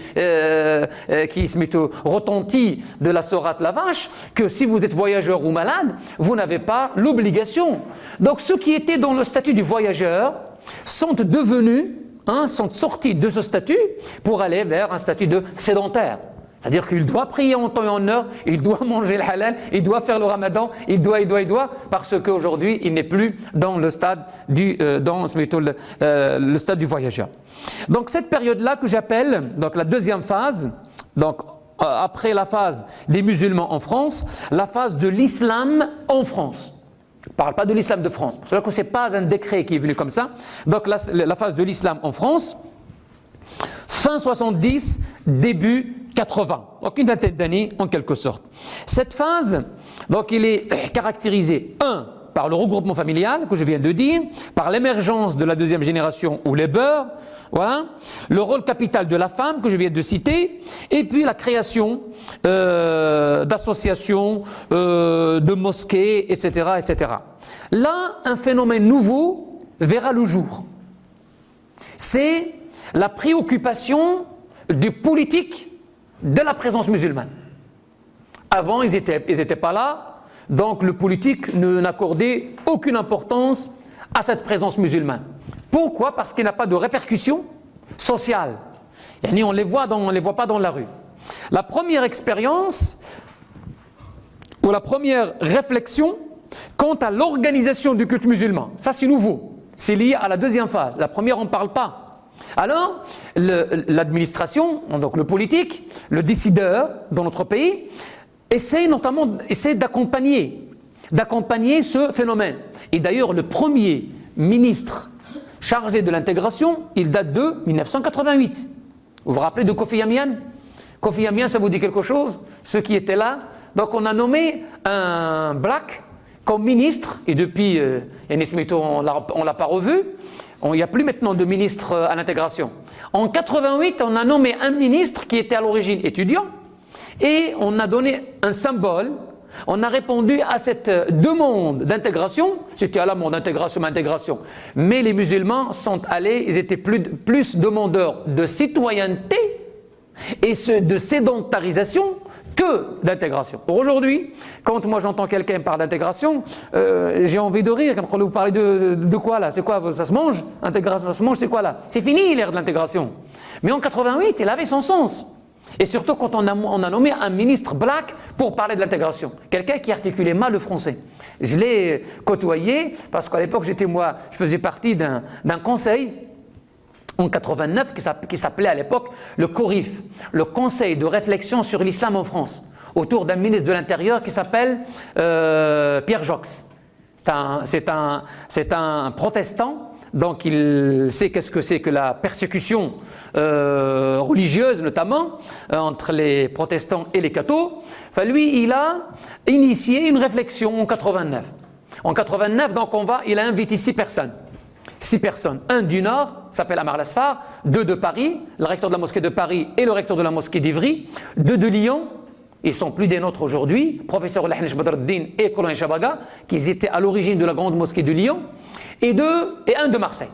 retentit de la sourate la vache, que si vous êtes voyageur ou malade, vous n'avez pas l'obligation. Donc ceux qui étaient dans le statut du voyageur sont devenus, sont sortis de ce statut pour aller vers un statut de sédentaire. C'est-à-dire qu'il doit prier en temps et en heure, il doit manger le halal, il doit faire le ramadan, il doit, parce qu'aujourd'hui, il n'est plus dans le stade le stade du voyageur. Donc cette période-là que j'appelle donc la deuxième phase, donc après la phase des musulmans en France, la phase de l'islam en France. Je ne parle pas de l'islam de France, parce que ce n'est pas un décret qui est venu comme ça. Donc la phase de l'islam en France, fin 70, début 80, donc une vingtaine d'années en quelque sorte. Cette phase, donc il est caractérisé, par le regroupement familial que je viens de dire, par l'émergence de la deuxième génération ou les beurs, voilà, le rôle capital de la femme que je viens de citer, et puis la création d'associations, de mosquées, etc., etc. Là, un phénomène nouveau verra le jour. C'est la préoccupation du politique de la présence musulmane. Avant, ils n'étaient pas là, donc le politique n'accordait aucune importance à cette présence musulmane. Pourquoi? Parce qu'il n'a pas de répercussions sociales. Et on ne les voit pas dans la rue. La première expérience, ou la première réflexion quant à l'organisation du culte musulman, ça c'est nouveau, c'est lié à la deuxième phase. La première, on ne parle pas. Alors, l'administration, donc le politique, le décideur dans notre pays, essaie d'accompagner ce phénomène. Et d'ailleurs, le premier ministre chargé de l'intégration, il date de 1988. Vous vous rappelez de Kofi Annan? Kofi Annan, ça vous dit quelque chose? Ceux qui étaient là. Donc on a nommé un black comme ministre, et depuis, on ne l'a pas revu. Il n'y a plus maintenant de ministre à l'intégration. En 88, on a nommé un ministre qui était à l'origine étudiant et on a donné un symbole On a répondu à cette demande d'intégration, c'était à la mode, intégration, mais les musulmans sont allés, ils étaient plus demandeurs de citoyenneté et de sédentarisation que d'intégration. Pour aujourd'hui, quand moi j'entends quelqu'un parler d'intégration, j'ai envie de rire. Quand vous parlez de quoi là? C'est quoi? Ça se mange? Intégration, ça se mange, c'est quoi là? C'est fini l'ère de l'intégration. Mais en 88, elle avait son sens. Et surtout quand on a nommé un ministre black pour parler de l'intégration. Quelqu'un qui articulait mal le français. Je l'ai côtoyé parce qu'à l'époque, je faisais partie d'un conseil en 89 qui s'appelait à l'époque le CORIF, le Conseil de réflexion sur l'islam en France, autour d'un ministre de l'Intérieur qui s'appelle Pierre Jox. C'est un protestant. Donc il sait qu'est-ce que c'est que la persécution religieuse notamment entre les protestants et les cathos. Enfin, lui, il a initié une réflexion en 89. En 89, donc il a invité 6 personnes. 6 personnes. Un du Nord, s'appelle Amar Lasfar, 2 de Paris, le recteur de la mosquée de Paris et le recteur de la mosquée d'Ivry, 2 de Lyon. Ils sont plus des nôtres aujourd'hui, professeur Lahnish Badruddin et Colin Chabaga, qui étaient à l'origine de la grande mosquée de Lyon, et un de Marseille.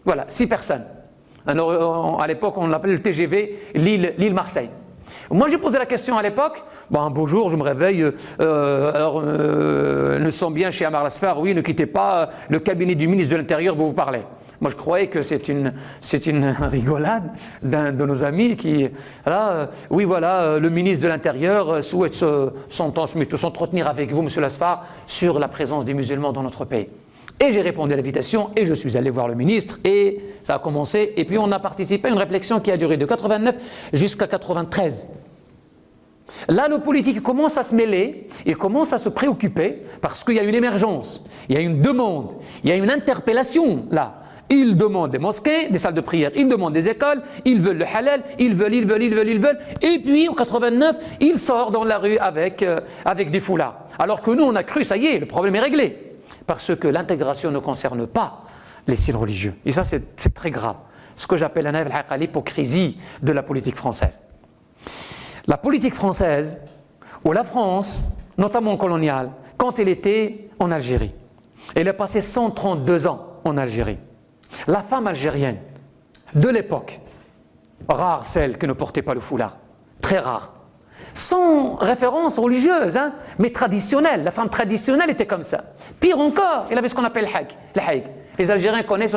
Voilà, 6 personnes. Alors, à l'époque, on l'appelait le TGV Lille-Marseille. Moi, j'ai posé la question à l'époque. Bon, un beau jour, je me réveille. Nous sommes bien chez Amar Lasfar. Oui, ne quittez pas le cabinet du ministre de l'Intérieur, vous parlez. Moi, je croyais que c'est une rigolade d'un de nos amis qui, là, oui, voilà, le ministre de l'Intérieur souhaite s'entretenir avec vous, monsieur Lasfar, sur la présence des musulmans dans notre pays. Et j'ai répondu à l'invitation et je suis allé voir le ministre et ça a commencé. Et puis on a participé à une réflexion qui a duré de 89 jusqu'à 93. Là, le politique commence à se mêler, il commence à se préoccuper parce qu'il y a une émergence, il y a une demande, il y a une interpellation là. Ils demandent des mosquées, des salles de prière, ils demandent des écoles, ils veulent le halal, ils veulent. Et puis en 89, il sort dans la rue avec des foulards. Alors que nous, on a cru, ça y est, le problème est réglé. Parce que l'intégration ne concerne pas les signes religieux. Et ça, c'est très grave. Ce que j'appelle l'hypocrisie de la politique française. La politique française, ou la France, notamment coloniale, quand elle était en Algérie, elle a passé 132 ans en Algérie. La femme algérienne de l'époque, rare celle qui ne portait pas le foulard, très rare, sans référence religieuse, hein, mais traditionnelle. La femme traditionnelle était comme ça. Pire encore, il avait ce qu'on appelle le haïk. Les Algériens connaissent,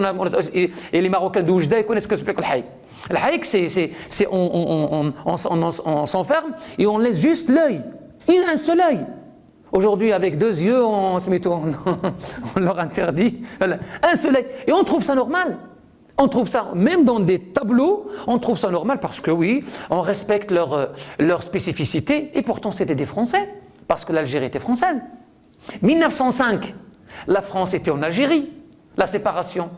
et les Marocains d'Oujda connaissent ce que c'est le haïk. Le haïk, c'est on s'enferme et on laisse juste l'œil. Il a un seul œil. Aujourd'hui, avec 2 yeux, on leur interdit. Un seul œil. Et on trouve ça normal. On trouve ça, même dans des tableaux, on trouve ça normal parce que oui, on respecte leur spécificité et pourtant c'était des Français, parce que l'Algérie était française. 1905, la France était en Algérie, la séparation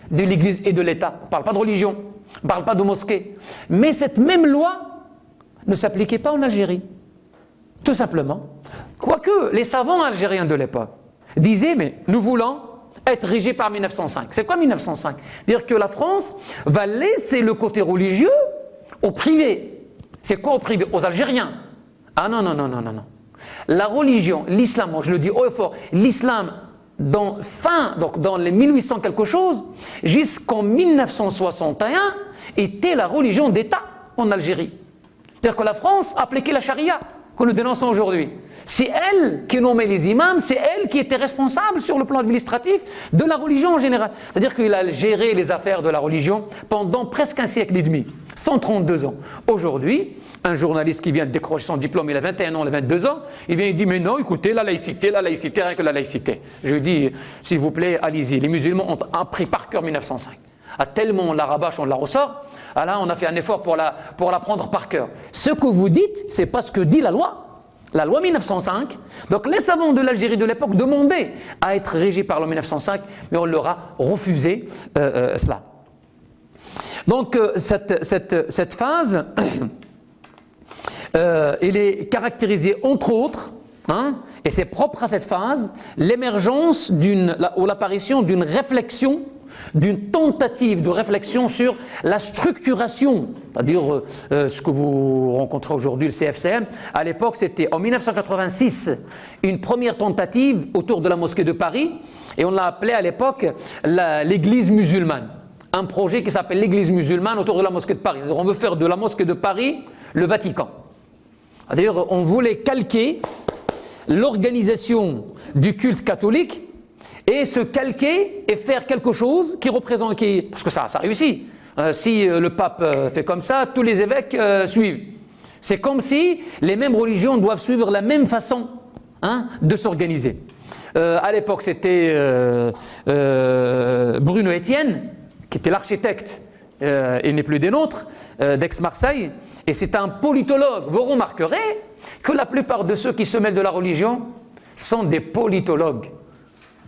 de l'Église et de l'État. On ne parle pas de religion, on ne parle pas de mosquée. Mais cette même loi ne s'appliquait pas en Algérie, tout simplement. Quoique les savants algériens de l'époque disaient, mais nous voulons être régis par 1905. C'est quoi 1905? Dire que la France va laisser le côté religieux au privé. C'est quoi au privé? Aux Algériens. Ah non. La religion, l'islam, moi je le dis haut et fort, l'islam dans les 1800 quelque chose, jusqu'en 1961, était la religion d'État en Algérie. C'est-à-dire que la France appliquait la charia que nous dénonçons aujourd'hui. C'est elle qui nommait les imams, c'est elle qui était responsable sur le plan administratif de la religion en général. C'est-à-dire qu'il a géré les affaires de la religion pendant presque un siècle et demi, 132 ans. Aujourd'hui, un journaliste qui vient de décrocher son diplôme, il a 21 ans, il a 22 ans, il vient et dit « Mais non, écoutez, la laïcité, rien que la laïcité. » Je lui dis « S'il vous plaît, allez-y, les musulmans ont appris par cœur 1905. À tellement on la rabâche, on la ressort, là on a fait un effort pour la prendre par cœur. Ce que vous dites, c'est pas ce que dit la loi. La loi 1905, donc les savants de l'Algérie de l'époque demandaient à être régis par la loi 1905, mais on leur a refusé cela. Donc cette phase, elle est caractérisée entre autres, et c'est propre à cette phase, l'émergence ou l'apparition d'une réflexion d'une tentative de réflexion sur la structuration, c'est-à-dire ce que vous rencontrez aujourd'hui, le CFCM. À l'époque, c'était en 1986 une première tentative autour de la mosquée de Paris, et on l'a appelé à l'époque l'église musulmane. Un projet qui s'appelle l'église musulmane autour de la mosquée de Paris. On veut faire de la mosquée de Paris le Vatican. C'est-à-dire on voulait calquer l'organisation du culte catholique et se calquer et faire quelque chose qui représente, parce que ça réussit. Si le pape fait comme ça, tous les évêques suivent. C'est comme si les mêmes religions doivent suivre la même façon de s'organiser. À l'époque, c'était Bruno Etienne, qui était l'architecte, il n'est plus des nôtres, d'Aix-Marseille, et c'est un politologue. Vous remarquerez que la plupart de ceux qui se mêlent de la religion sont des politologues,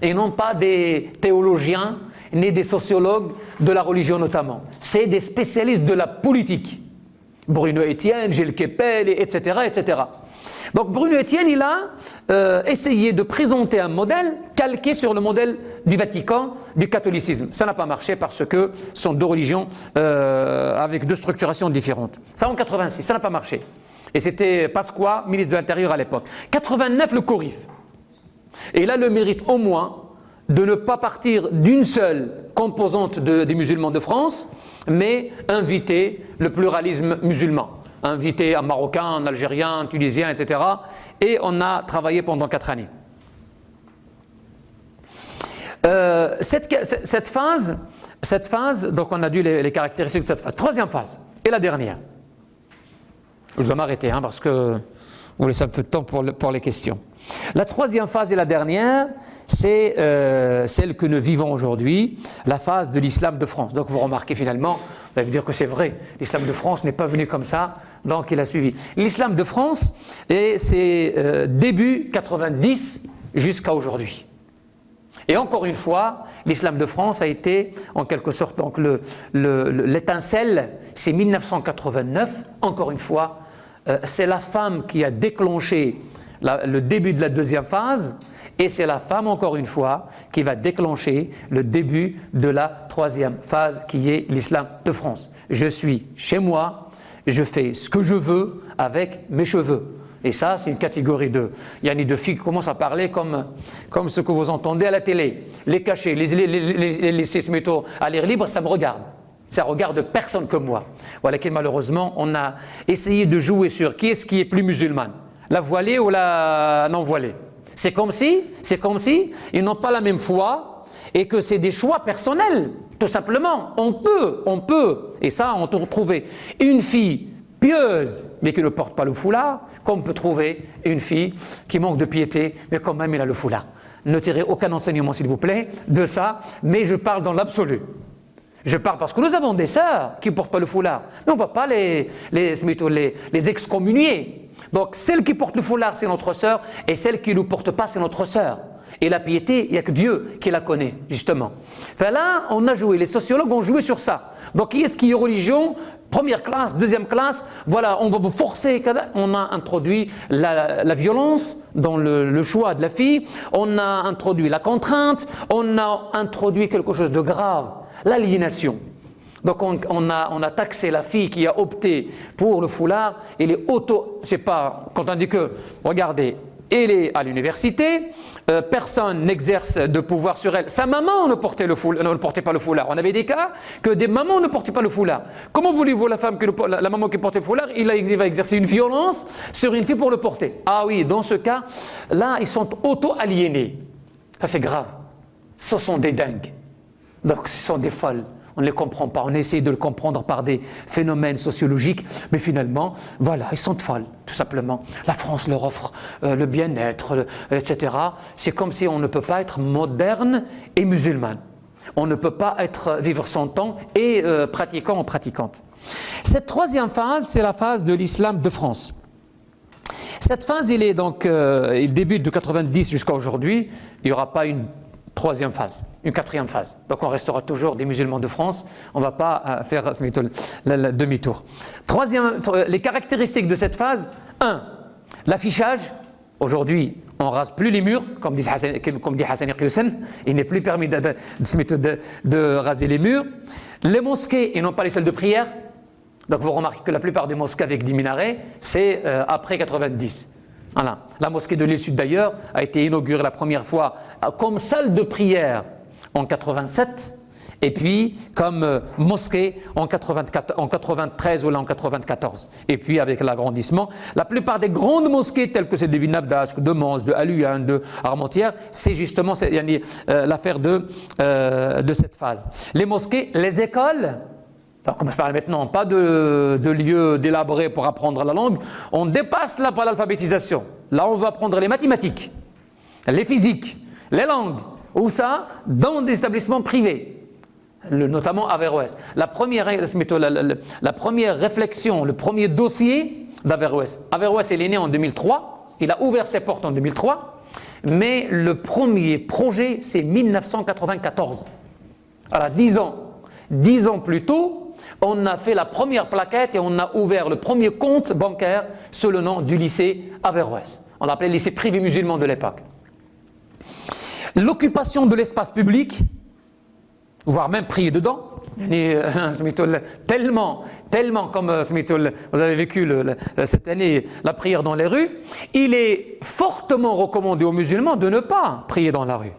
et non pas des théologiens, ni des sociologues de la religion notamment. C'est des spécialistes de la politique. Bruno Etienne, Gilles Kepel, etc., etc. Donc Bruno Etienne, il a essayé de présenter un modèle calqué sur le modèle du Vatican, du catholicisme. Ça n'a pas marché parce que ce sont deux religions avec deux structurations différentes. Ça en 86, ça n'a pas marché. Et c'était Pasqua, ministre de l'Intérieur à l'époque. 89, le CORIF. Et il a le mérite au moins de ne pas partir d'une seule composante des musulmans de France, mais inviter le pluralisme musulman. Invité un Marocain, un Algérien, un Tunisien, etc. Et on a travaillé pendant 4 années. Cette phase, donc on a vu les caractéristiques de cette phase. Troisième phase, et la dernière. Je dois m'arrêter parce que vous laissez un peu de temps pour les questions. La troisième phase et la dernière, c'est celle que nous vivons aujourd'hui, la phase de l'islam de France. Donc vous remarquez finalement, vous allez me dire que c'est vrai, l'islam de France n'est pas venu comme ça, donc il a suivi. L'islam de France, c'est début 90 jusqu'à aujourd'hui. Et encore une fois, l'islam de France a été en quelque sorte, donc l'étincelle, c'est 1989, encore une fois, c'est la femme qui a déclenché le début de la deuxième phase, et c'est la femme, encore une fois, qui va déclencher le début de la troisième phase, qui est l'islam de France. Je suis chez moi, je fais ce que je veux avec mes cheveux. Et ça, c'est une catégorie de filles qui commencent à parler comme ce que vous entendez à la télé. Les cacher, les laisser se mettre à l'air libre, ça me regarde. Ça regarde personne que moi. Voilà que malheureusement, on a essayé de jouer sur qui est plus musulmane, la voilée ou la non voilée. C'est comme si ils n'ont pas la même foi et que c'est des choix personnels, tout simplement. On peut, et ça, on peut trouver une fille pieuse, mais qui ne porte pas le foulard, comme on peut trouver une fille qui manque de piété, mais quand même elle a le foulard. Ne tirez aucun enseignement, s'il vous plaît, de ça, mais je parle dans l'absolu. Je parle parce que nous avons des sœurs qui ne portent pas le foulard, mais on ne va pas les excommunier. Donc celle qui porte le foulard, c'est notre sœur, et celle qui ne le porte pas, c'est notre sœur. Et la piété, il n'y a que Dieu qui la connaît, justement. Enfin là, on a joué, les sociologues ont joué sur ça. Donc qui est-ce qui est religion? Première classe, deuxième classe, voilà, on va vous forcer. On a introduit la violence dans le choix de la fille, on a introduit la contrainte, on a introduit quelque chose de grave, l'aliénation. Donc on a taxé la fille qui a opté pour le foulard, et c'est pas, quand on dit que, regardez, elle est à l'université, personne n'exerce de pouvoir sur elle. Sa maman ne portait pas le foulard. On avait des cas que des mamans ne portaient pas le foulard. Comment voulez-vous la maman qui portait le foulard, il va exercer une violence sur une fille pour le porter? Ah oui, dans ce cas, là, ils sont auto-aliénés. Ça, c'est grave. Ce sont des dingues. Donc, ce sont des folles. On ne les comprend pas, on essaie de le comprendre par des phénomènes sociologiques, mais finalement, voilà, ils sont folles, tout simplement. La France leur offre le bien-être, etc. C'est comme si on ne peut pas être moderne et musulmane. On ne peut pas vivre son temps et pratiquant ou pratiquante. Cette troisième phase, c'est la phase de l'islam de France. Cette phase, il débute de 90 jusqu'à aujourd'hui. Il n'y aura pas une troisième phase, une quatrième phase. Donc on restera toujours des musulmans de France, on ne va pas faire le demi-tour. Les caractéristiques de cette phase, 1. L'affichage. Aujourd'hui, on ne rase plus les murs, comme dit Hassan Iqiyoussen, il n'est plus permis de raser les murs. Les mosquées, et non pas les salles de prière, donc vous remarquez que la plupart des mosquées avec 10 minarets, c'est après 90. Voilà. La mosquée de l'île Sud d'ailleurs a été inaugurée la première fois comme salle de prière en 87, et puis comme mosquée en 93 ou là en 94. Et puis avec l'agrandissement, la plupart des grandes mosquées telles que celle de Villeneuve-d'Ascq, de Mons, de Haluin, de Armentières, c'est justement l'affaire de cette phase. Les mosquées, les écoles, alors comme je parle maintenant, pas de lieux délabrés pour apprendre la langue, on dépasse là par l'alphabétisation. Là on va apprendre les mathématiques, les physiques, les langues, où ça? Dans des établissements privés. Notamment Averroès. La première réflexion, le premier dossier d'Averroès. Averroès, il est né en 2003, il a ouvert ses portes en 2003, mais le premier projet, c'est 1994. Alors 10 ans plus tôt, on a fait la première plaquette et on a ouvert le premier compte bancaire sous le nom du lycée Averroès. On l'appelait lycée privé musulman de l'époque. L'occupation de l'espace public, voire même prier dedans, tellement comme vous avez vécu cette année la prière dans les rues, il est fortement recommandé aux musulmans de ne pas prier dans la rue.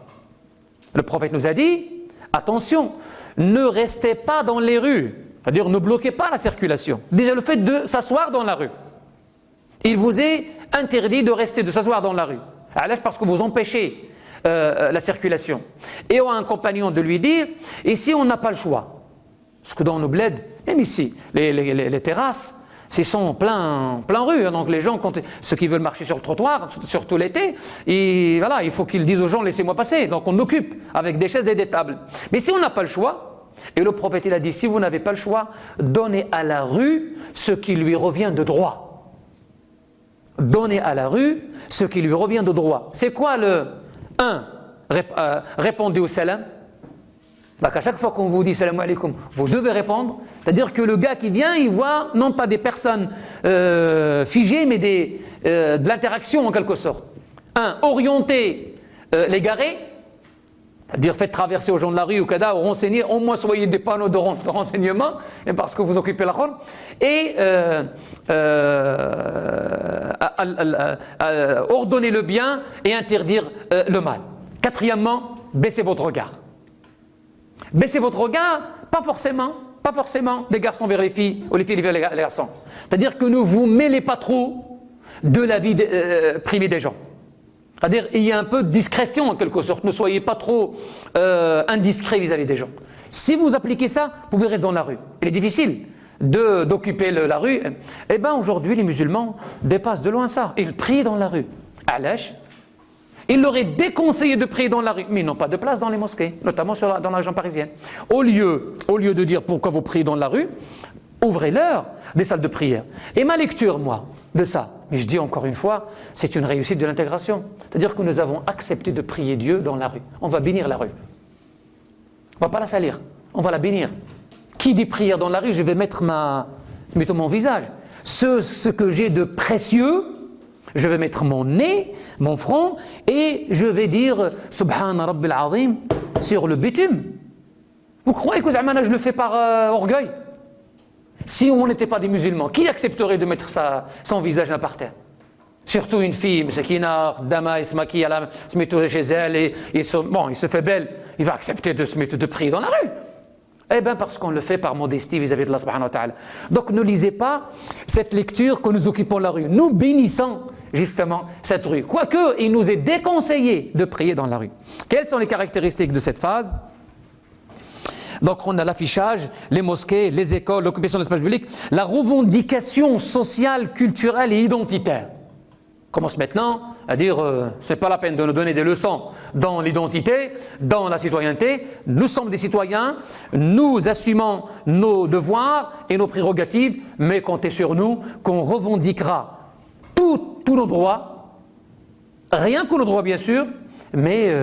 Le prophète nous a dit, attention, ne restez pas dans les rues, c'est-à-dire ne bloquez pas la circulation. Déjà le fait de s'asseoir dans la rue, il vous est interdit de s'asseoir dans la rue. Parce que vous empêchez la circulation. Et on a un compagnon de lui dire, ici on n'a pas le choix. Parce que dans nos bleds, même ici, les terrasses, ils sont plein rue. Donc les gens, ceux qui veulent marcher sur le trottoir, surtout l'été, il faut qu'ils disent aux gens, laissez-moi passer. Donc on occupe avec des chaises et des tables. Mais si on n'a pas le choix, et le prophète il a dit, si vous n'avez pas le choix, donnez à la rue ce qui lui revient de droit. Donnez à la rue ce qui lui revient de droit. C'est quoi le 1. Répondez au salam. Donc à chaque fois qu'on vous dit salam alaikum, vous devez répondre. C'est-à-dire que le gars qui vient, il voit non pas des personnes figées, mais de l'interaction en quelque sorte. 1. Orienter l'égaré, c'est-à-dire faites traverser aux gens de la rue ou kada, ou renseigner, au moins soyez des panneaux de renseignement, et parce que vous occupez la rôle, et ordonner le bien et interdire le mal. 4. Baissez votre regard. Baissez votre regard, pas forcément des garçons vers les filles ou les filles vers les garçons. C'est-à-dire que ne vous mêlez pas trop de la vie privée des gens. C'est-à-dire il y a un peu de discrétion en quelque sorte, ne soyez pas trop indiscret vis-à-vis des gens. Si vous appliquez ça, vous pouvez rester dans la rue. Il est difficile d'occuper la rue. Eh bien aujourd'hui les musulmans dépassent de loin ça, ils prient dans la rue. Alash, il leur est déconseillé de prier dans la rue, mais ils n'ont pas de place dans les mosquées, notamment dans la région parisienne. Au lieu de dire pourquoi vous priez dans la rue, ouvrez-leur des salles de prière. Et ma lecture, moi, de ça, mais je dis encore une fois, c'est une réussite de l'intégration. C'est-à-dire que nous avons accepté de prier Dieu dans la rue. On va bénir la rue. On ne va pas la salir, on va la bénir. Qui dit prière dans la rue, je vais mettre mon visage. Ce que j'ai de précieux, je vais mettre mon nez, mon front, et je vais dire Subhana Rabbil Azim sur le bitume. Vous croyez que je le fais par orgueil? Si on n'était pas des musulmans, qui accepterait de mettre son visage là par terre? Surtout une fille, Sakina, Dama, elle se maquille, se met chez elle, et il se fait belle, il va accepter de prier dans la rue. Eh bien parce qu'on le fait par modestie vis-à-vis de Allah subhanahu wa ta'ala. Donc ne lisez pas cette lecture que nous occupons la rue. Nous bénissons justement cette rue. Quoique, il nous est déconseillé de prier dans la rue. Quelles sont les caractéristiques de cette phase? Donc on a l'affichage, les mosquées, les écoles, l'occupation de l'espace public, la revendication sociale, culturelle et identitaire. On commence maintenant à dire c'est pas la peine de nous donner des leçons dans l'identité, dans la citoyenneté. Nous sommes des citoyens, nous assumons nos devoirs et nos prérogatives, mais comptez sur nous qu'on revendiquera tous nos droits, rien que nos droits bien sûr, mais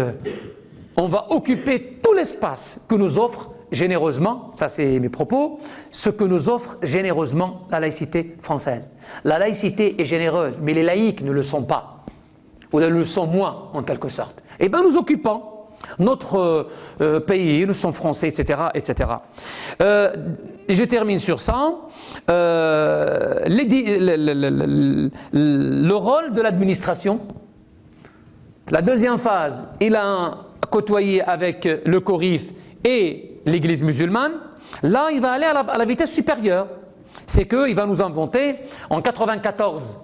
on va occuper tout l'espace que nous offre généreusement, ça c'est mes propos, ce que nous offre généreusement la laïcité française. La laïcité est généreuse, mais les laïcs ne le sont pas. ou la leçon moins, en quelque sorte. Eh bien, nous occupons notre pays, nous sommes français, etc., etc. Et je termine sur ça. Le rôle de l'administration. La deuxième phase, il a côtoyé avec le CORIF et l'Église musulmane. Là, il va aller à la vitesse supérieure. C'est qu'il va nous inventer, en 1994,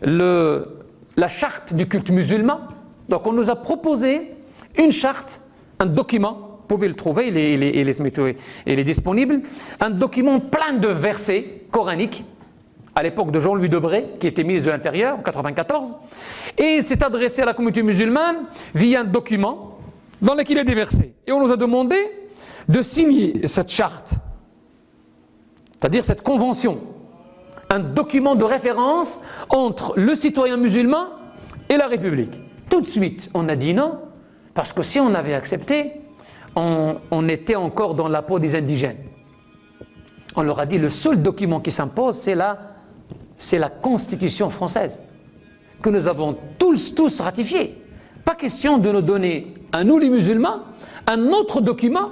la charte du culte musulman. Donc, on nous a proposé une charte, un document, vous pouvez le trouver, il est disponible, un document plein de versets coraniques, à l'époque de Jean-Louis Debré, qui était ministre de l'Intérieur en 1994, et s'est adressé à la communauté musulmane via un document dans lequel il y a des versets. Et on nous a demandé de signer cette charte, c'est-à-dire cette convention, un document de référence entre le citoyen musulman et la République. Tout de suite, on a dit non, parce que si on avait accepté, on était encore dans la peau des indigènes. On leur a dit, le seul document qui s'impose, c'est la Constitution française, que nous avons tous ratifiée. Pas question de nous donner, à nous les musulmans, un autre document,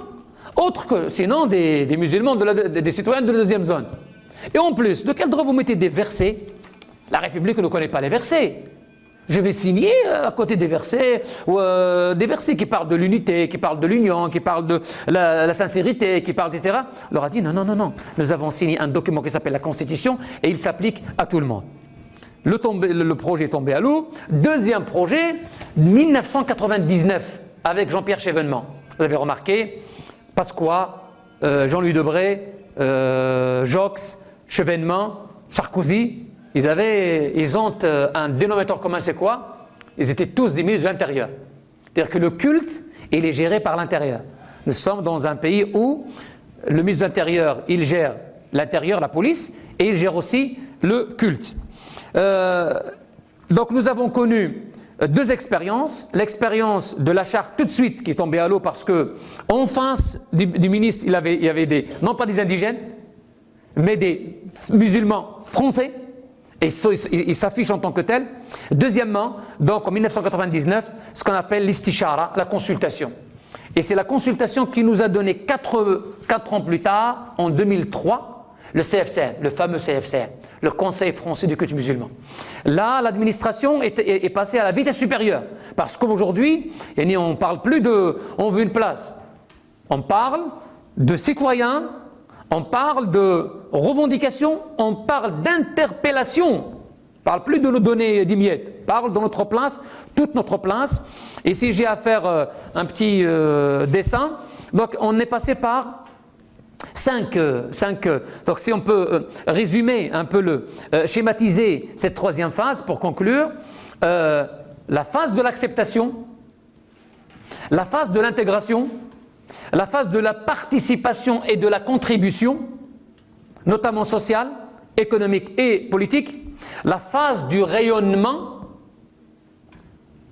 autre que, sinon, des musulmans, des citoyens de la deuxième zone. Et en plus, de quel droit vous mettez des versets? La République ne connaît pas les versets. Je vais signer à côté des versets qui parlent de l'unité, qui parlent de l'union, qui parlent de la sincérité, qui parlent, etc. On leur a dit non, non, non, non. Nous avons signé un document qui s'appelle la Constitution et il s'applique à tout le monde. Le projet est tombé à l'eau. Deuxième projet, 1999, avec Jean-Pierre Chevènement. Vous avez remarqué, Pasqua, Jean-Louis Debré, Jox, Chevènement, Sarkozy. Ils ont un dénominateur commun, c'est quoi? Ils étaient tous des ministres de l'Intérieur. C'est-à-dire que le culte, il est géré par l'intérieur. Nous sommes dans un pays où le ministre de l'Intérieur, il gère l'intérieur, la police, et il gère aussi le culte. Donc nous avons connu deux expériences. L'expérience de la charte tout de suite qui est tombée à l'eau parce que en face du ministre, il y avait non pas des indigènes, mais des musulmans français. Et il s'affiche en tant que tel. Deuxièmement, donc en 1999, ce qu'on appelle l'istishara, la consultation. Et c'est la consultation qui nous a donné 4 ans plus tard, en 2003, le CFCM, le fameux CFCM, le Conseil français du culte musulman. Là, l'administration est passée à la vitesse supérieure. Parce qu'aujourd'hui, on ne parle plus de « on veut une place ». On parle de citoyens. On parle de revendication, on parle d'interpellation. On ne parle plus de nous donner des miettes. On parle de notre place, toute notre place. Et si j'ai à faire un petit dessin, donc on est passé par 5. Donc si on peut résumer un peu, schématiser cette troisième phase pour conclure, la phase de l'acceptation, la phase de l'intégration, la phase de la participation et de la contribution, notamment sociale, économique et politique, la phase du rayonnement,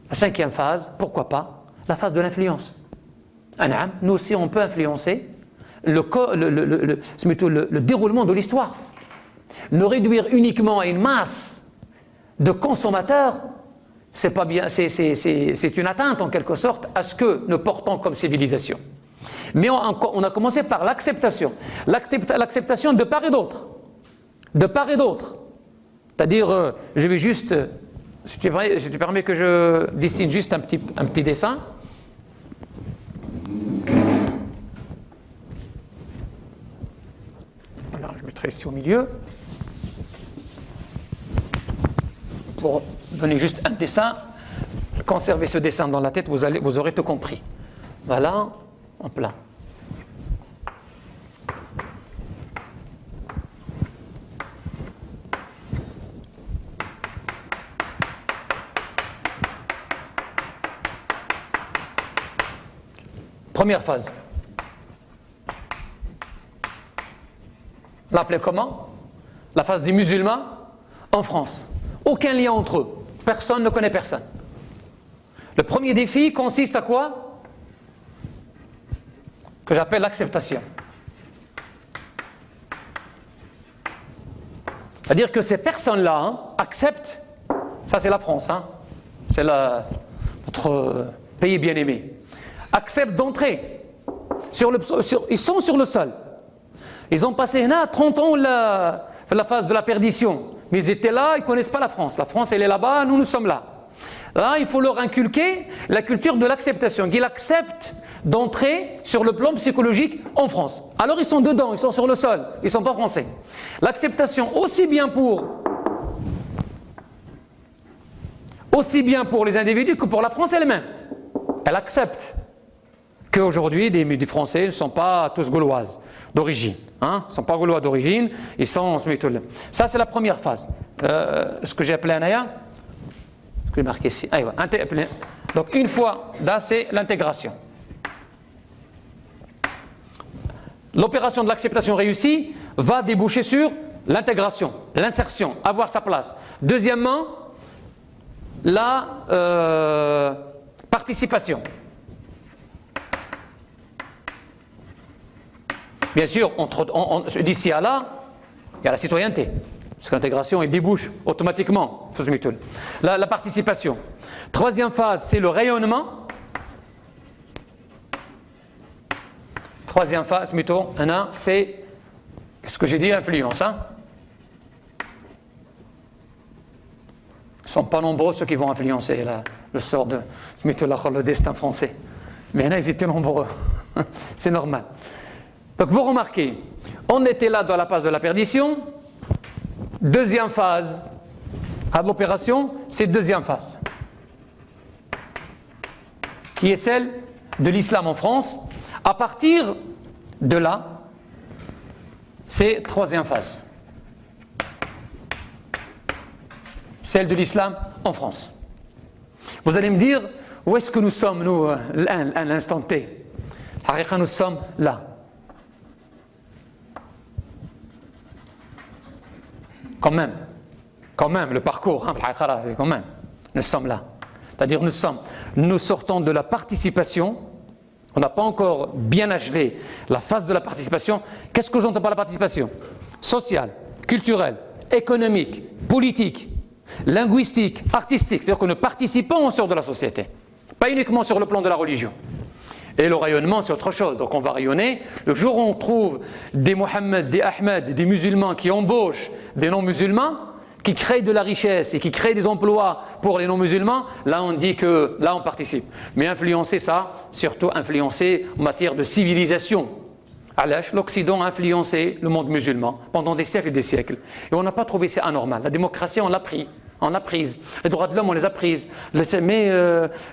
la 5e phase, pourquoi pas, la phase de l'influence. Nous aussi on peut influencer le déroulement de l'histoire. Nous réduire uniquement à une masse de consommateurs, c'est pas bien, c'est une atteinte en quelque sorte à ce que nous portons comme civilisation. Mais on a commencé par l'acceptation. L'acceptation de part et d'autre. De part et d'autre. C'est-à-dire, je vais juste, si tu permets que je dessine juste un petit dessin. Voilà, je mettrai ici au milieu. Pour donner juste un dessin, conservez ce dessin dans la tête, vous aurez tout compris. Voilà. En plein. Première phase. L'appelez comment? La phase des musulmans en France. Aucun lien entre eux. Personne ne connaît personne. Le premier défi consiste à quoi? Que j'appelle l'acceptation. C'est-à-dire que ces personnes-là acceptent, ça c'est la France, c'est notre pays bien-aimé, acceptent d'entrer. Ils sont sur le sol. Ils ont passé 30 ans la phase de la perdition. Mais ils étaient là, ils ne connaissent pas la France. La France, elle est là-bas, nous sommes là. Là, il faut leur inculquer la culture de l'acceptation, qu'ils acceptent d'entrer sur le plan psychologique en France. Alors ils sont dedans, ils sont sur le sol, ils ne sont pas français. L'acceptation aussi bien pour les individus que pour la France elle-même. Elle accepte qu'aujourd'hui, des Français ne sont pas tous gauloises d'origine. Ils ne sont pas gaulois d'origine, ils sont... Ça, c'est la première phase. Ce que j'ai appelé Anaya, ce que j'ai marqué ici. Donc, une fois, là, c'est l'intégration. L'opération de l'acceptation réussie va déboucher sur l'intégration, l'insertion, avoir sa place. Deuxièmement, la participation. Bien sûr, d'ici à là, il y a la citoyenneté, parce que l'intégration elle débouche automatiquement. La participation. Troisième phase, c'est le rayonnement. Troisième phase, c'est ce que j'ai dit, l'influence. Ils ne sont pas nombreux ceux qui vont influencer le sort de le destin français. Mais là, ils étaient nombreux. C'est normal. Donc vous remarquez, on était là dans la phase de la perdition. Deuxième phase à l'opération, c'est deuxième phase, qui est celle de l'islam en France. À partir de là, c'est troisième phase, celle de l'islam en France. Vous allez me dire, où est-ce que nous sommes, nous, à l'instant T? Nous sommes là. Quand même, le parcours, c'est quand même, nous sommes là. C'est-à-dire nous sortons de la participation, on n'a pas encore bien achevé la phase de la participation. Qu'est-ce que j'entends par la participation? Sociale, culturelle, économique, politique, linguistique, artistique. C'est-à-dire que nous participons au sort de la société, pas uniquement sur le plan de la religion. Et le rayonnement, c'est autre chose. Donc on va rayonner. Le jour où on trouve des Mohammed, des Ahmed, des musulmans qui embauchent des non-musulmans, qui créent de la richesse et qui créent des emplois pour les non-musulmans, là on dit que là on participe. Mais influencer ça, surtout influencer en matière de civilisation. L'Occident a influencé le monde musulman pendant des siècles et des siècles. Et on n'a pas trouvé ça anormal. La démocratie, on l'a pris. On l'a prise. Les droits de l'homme, on les a prises. Mais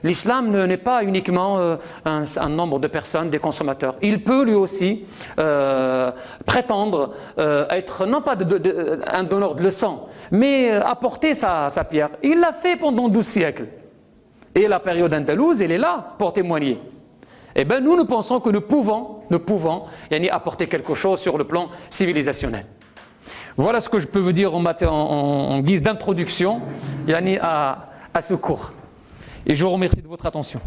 l'islam n'est pas uniquement un nombre de personnes, des consommateurs. Il peut lui aussi prétendre être, non pas un donneur de leçons, mais apporter sa pierre. Il l'a fait pendant 12 siècles. Et la période andalouse, elle est là pour témoigner. Eh bien, nous pensons que nous pouvons apporter quelque chose sur le plan civilisationnel. Voilà ce que je peux vous dire en guise d'introduction à ce cours. Et je vous remercie de votre attention.